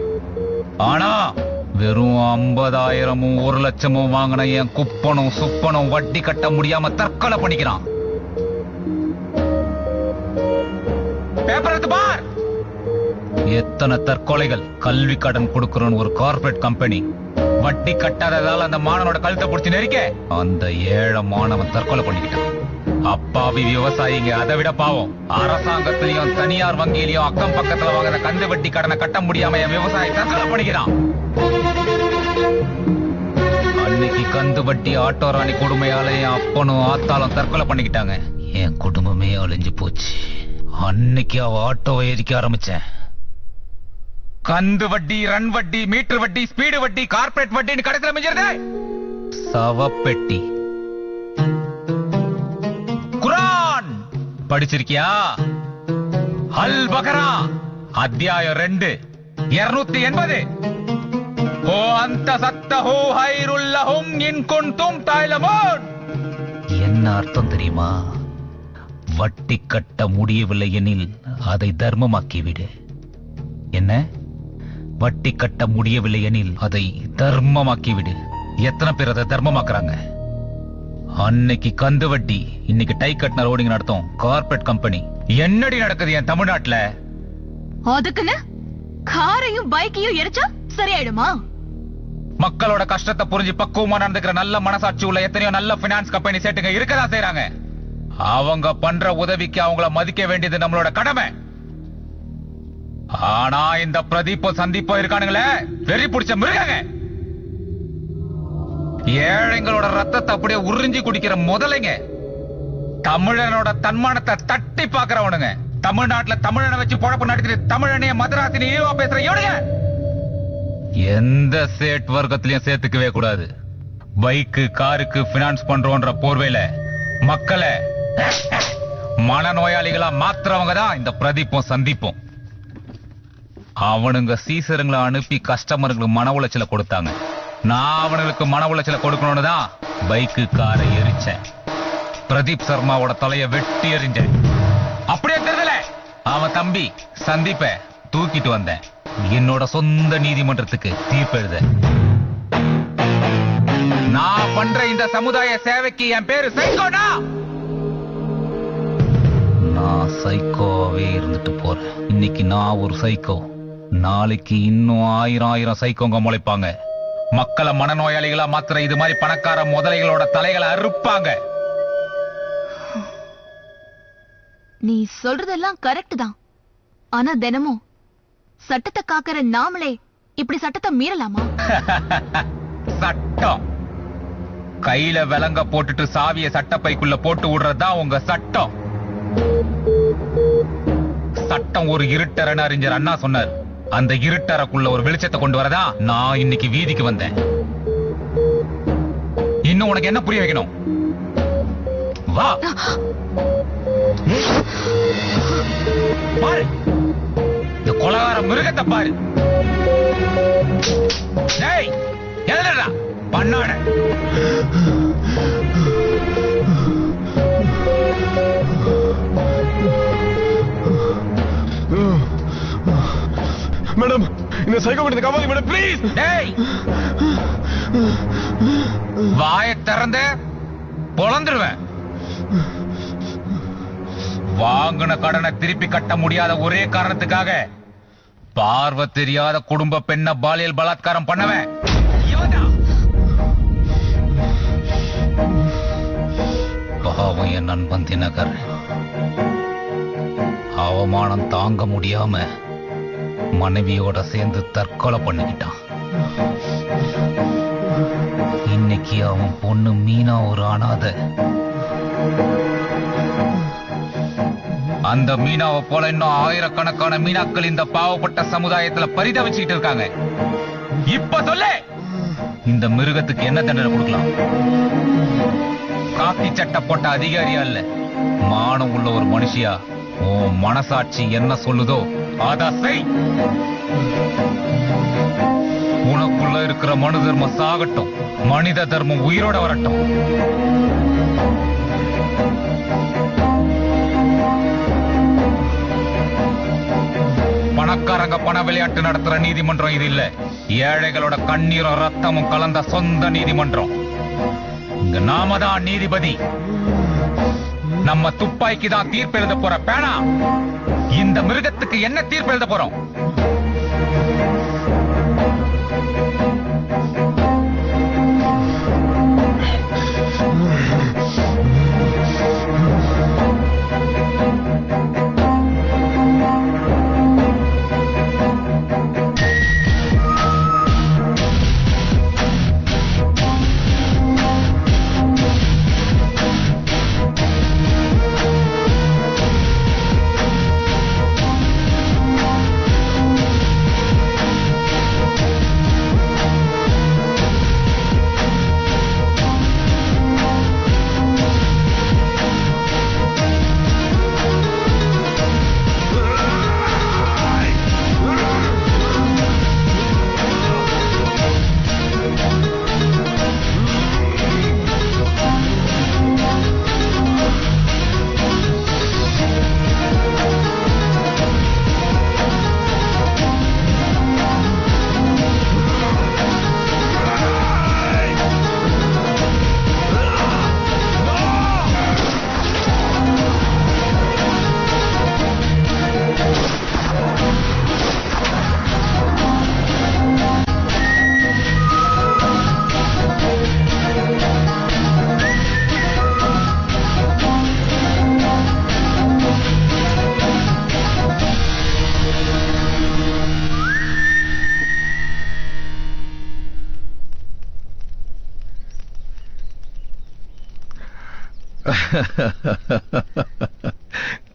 ஆனா வெறும் 50,000 1 லட்சம் வாங்கின என் குப்பனும் சுப்பனும் வட்டி கட்ட முடியாம தற்கொலை பண்ணிக்கிறான். பேப்பர் எடுத்து பார். எத்தனை தற்கொலைகள். கல்வி கடன் கொடுக்கிறோன்னு ஒரு கார்பரேட் கம்பெனி வட்டி கட்டாததால அந்த மாணவனோட கழுத்தை பிடிச்சி நெரிக்க அந்த ஏழை மாணவன் தற்கொலை பண்ணிக்கிட்டான். அப்பாவி விவசாயிங்க அதை விட பாவம். அரசாங்கத்திலையும் தனியார் வங்கியிலையும் அக்கம் பக்கத்துல வாங்கின கந்து வட்டி கடனை கட்ட முடியாம என் விவசாயி தற்கொலை பண்ணிக்கிறான். அன்னைக்கு கந்து வட்டி ஆட்டோ ராணி கொடுமையால என் அப்பனும் ஆத்தாலும் தற்கொலை பண்ணிக்கிட்டாங்க. என் குடும்பமே அழிஞ்சு போச்சு. அன்னைக்கு அவ ஆட்டோவை எரிக்க ஆரம்பிச்சேன். கந்து வட்டி, ரன் வட்டி, மீட்டர் வட்டி, ஸ்பீடு வட்டி, கார்பரேட் வட்டின்னு கடைசில மிஞ்சிருது சவப்பெட்டி. குரான் படிச்சிருக்கியா? அல் பகரா அத்தியாயம் 2 280. ஓ அந்த சத்தஹு ஹைருல் லஹும் இன் குன்தும் தஅலமூன். என்ன அர்த்தம் தெரியுமா? வட்டி கட்ட முடியவில்லை எனில் அதை தர்மமாக்கிவிடு. என்ன? வட்டி கட்ட முடியவில்லை எனில் அதை தர்மமாக்கிவிடு. எத்தனை பேர் அதை தர்மமாக்குறாங்க? அன்னைக்கு கந்து வட்டி, இன்னைக்கு டை கட்டின ரோடிங் நடத்தும் கார்பரேட் கம்பெனி. என்னடி நடக்குது என் தமிழ்நாட்டுல? அதுக்குன்னு காரையும் பைக்கையும் எரிச்சா சரியாயிடுமா? மக்களோட கஷ்டத்தை புரிஞ்சு பக்குவமா நடந்துக்கிற நல்ல மனசாட்சி உள்ள எத்தனையோ நல்ல பினான்ஸ் கம்பெனி சேட்டுங்க இருக்கதான் செய்யறாங்க. அவங்க பண்ற உதவிக்கு அவங்கள மதிக்க வேண்டியது நம்மளோட கடமை. ஆனா இந்த பிரதீப்போ சந்தீப்போ இருக்கானுங்களே, வெறி பிடிச்ச மிருகங்க. ஏழைங்களோட ரத்தத்தை அப்படியே உறிஞ்சி குடிக்கிற முதலைங்க. தமிழனோட தன்மானத்தை தட்டி பாக்குறவனுங்க. தமிழ்நாட்டுல தமிழனை வச்சு பொழப்பு நடத்திட்டு தமிழனைய மதராசினி இழிவா பேசுற இவனுங்க எந்த சேட் வர்க்கத்திலையும் சேர்த்துக்கவே கூடாது. பைக்கு காருக்கு பினான்ஸ் பண்றோன்ற போர்வையில மக்களை மனநோயாளிகளா மாத்துறவங்க தான் இந்த பிரதீப்பும் சந்தீப்பும். அவனுங்க சீசருங்களை அனுப்பி கஸ்டமர்களுக்கு மன உளைச்சலை கொடுத்தாங்க. நான் அவனுக்கு மன உளைச்சலை கொடுக்கணும்னு தான் பைக்கு காரை எரிச்சேன். பிரதீப் சர்மாவோட தலைய வெட்டி எறிஞ்சேன். அப்படியே தெரியல அவன் தம்பி சந்தீப்ப தூக்கிட்டு வந்தேன். என்னோட சொந்த நீதிமன்றத்துக்கு தீர்ப்பு எழுத. நான் பண்ற இந்த சமுதாய சேவைக்கு என் பேரு சைக்கோனா. நான் சைக்கோவே இருந்துட்டு போறேன். இன்னைக்கு நான் ஒரு சைக்கோ, நாளைக்கு இன்னும் 1000 சைக்கோங்க முளைப்பாங்க. மக்களை மனநோயாளிகளா மாத்திர இது மாதிரி பணக்கார முதலைகளோட தலைகளை அறுப்பாங்க. நீ சொல்றதெல்லாம் கரெக்ட் தான். ஆனா தினமும் சட்டத்தை காக்கிற நாமளே இப்படி சட்டத்தை மீறலாமா? சட்டம் கையில விலங்க போட்டுட்டு சாவிய சட்டப்பைக்குள்ள போட்டு விடுறதுதான் உங்க சட்டம். சட்டம் ஒரு இருட்டரன்னு அறிஞர் அண்ணா சொன்னார். அந்த இருட்டறைக்குள்ள ஒரு வெளிச்சத்தை கொண்டு வரதா நான் இன்னைக்கு வீதிக்கு வந்தேன். இன்னும் உனக்கு என்ன புரிய வைக்கணும்? வா பாரு, இந்த கொலகார மிருகத்தை பாரு. டேய் எழுதுடா பண்ணாட. மேடம், இந்த சைக்கோ கிட்ட காப்பாத்தி மேடம் ப்ளீஸ். டேய் வாயை திறந்து பொளந்துருவேன். வாங்கின கடனை திருப்பி கட்ட முடியாத ஒரே காரணத்துக்காக பார்வை தெரியாத குடும்ப பெண்ண பாலியல் பலாத்காரம் பண்ணவன் பாவம் என் நண்பன் தினகர். அவமானம் தாங்க முடியாம மனைவியோட சேர்ந்து தற்கொலை பண்ணிக்கிட்டான். இன்னைக்கு அவன் பொண்ணு மீனா ஒரு அனாதை. அந்த மீனாவை போல இன்னும் ஆயிரக்கணக்கான மீனாக்கள் இந்த பாவப்பட்ட சமுதாயத்துல பரிதவிச்சுக்கிட்டு இருக்காங்க. இப்ப சொல்லு, இந்த மிருகத்துக்கு என்ன தண்டனை கொடுக்கலாம்? காக்கி சட்டை போட்ட அதிகாரியா இல்ல, மானம் உள்ள ஒரு மனுஷியா உன் மனசாட்சி என்ன சொல்லுதோ அத செய். உனக்குள்ள இருக்கிற மனு தர்மம் சாகட்டும், மனித தர்மம் உயிரோட வரட்டும். பணக்காரங்க பண விளையாட்டு நடத்துற நீதிமன்றம் இது இல்ல. ஏழைகளோட கண்ணீரும் ரத்தமும் கலந்த சொந்த நீதிமன்றம். இங்க நாம தான் நீதிபதி. நம்ம துப்பாக்கி தான் தீர்ப்பு எழுத போற பேனா. இந்த மிருகத்துக்கு என்ன தீர்ப்பு எழுத போறோம்?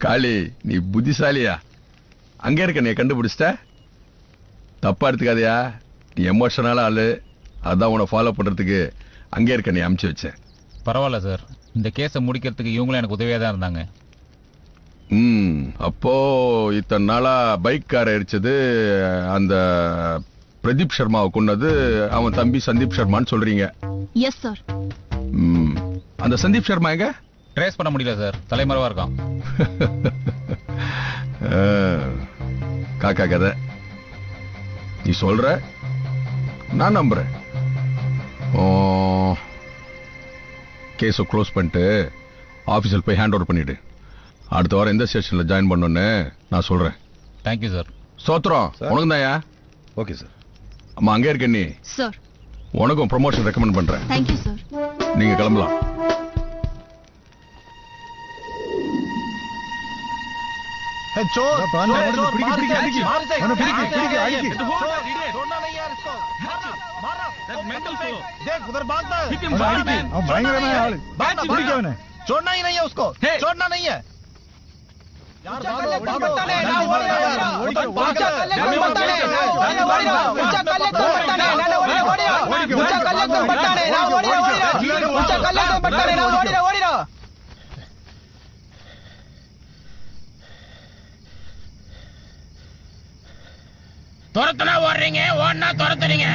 காளி, நீ புத்திசாலியா? அங்க இருக்க நீ கண்டுபிடிச்சிட்ட? தப்பா எடுத்துக்காதயா, நீ எமோஷனலா ஆளு. அதான் உன்னை ஃபாலோ பண்றதுக்கு அங்க இருக்க நீ அமுச்சு வச்சேன். பரவாயில்ல சார், இந்த கேஸை முடிக்கிறதுக்கு இவங்களும் எனக்கு உதவியா தான் இருந்தாங்க. அப்போ இத்தனை நாளா பைக் காரை எரிச்சது அந்த பிரதீப் சர்மாவை கொன்னது அவன் தம்பி சந்தீப் சர்மான்னு சொல்றீங்க? Yes sir. அந்த சந்தீப் சர்மா எங்க? ட்ரேஸ் பண்ண முடியல சார், தலைமறைவா இருக்கான். காக்கா கதை. நீ சொல்ற, நான் நம்புறேன். கேஸை க்ளோஸ் பண்ணிட்டு ஆபீஸில் போய் ஹேண்ட் ஓவர் பண்ணிடு. அடுத்த வாரம் எந்த ஸ்டேஷன்ல ஜாயின் பண்ணணும்னு நான் சொல்றேன். Thank you sir. சோத்ரம் உனக்கு தான்யா? Okay sir. அம்மா அங்கே இருக்க நீ சார். உனக்கும் ப்ரமோஷன் ரெக்கமெண்ட் பண்றேன். Thank you sir. நீங்க கிளம்பலாம். चोर देख उधर भागता है। भयंकर है आल। छोड़ना ही नहीं है उसको, छोड़ना नहीं है यार। भागो துரத்துனா ஓடுறீங்க, ஓடுனா துரத்துறீங்க.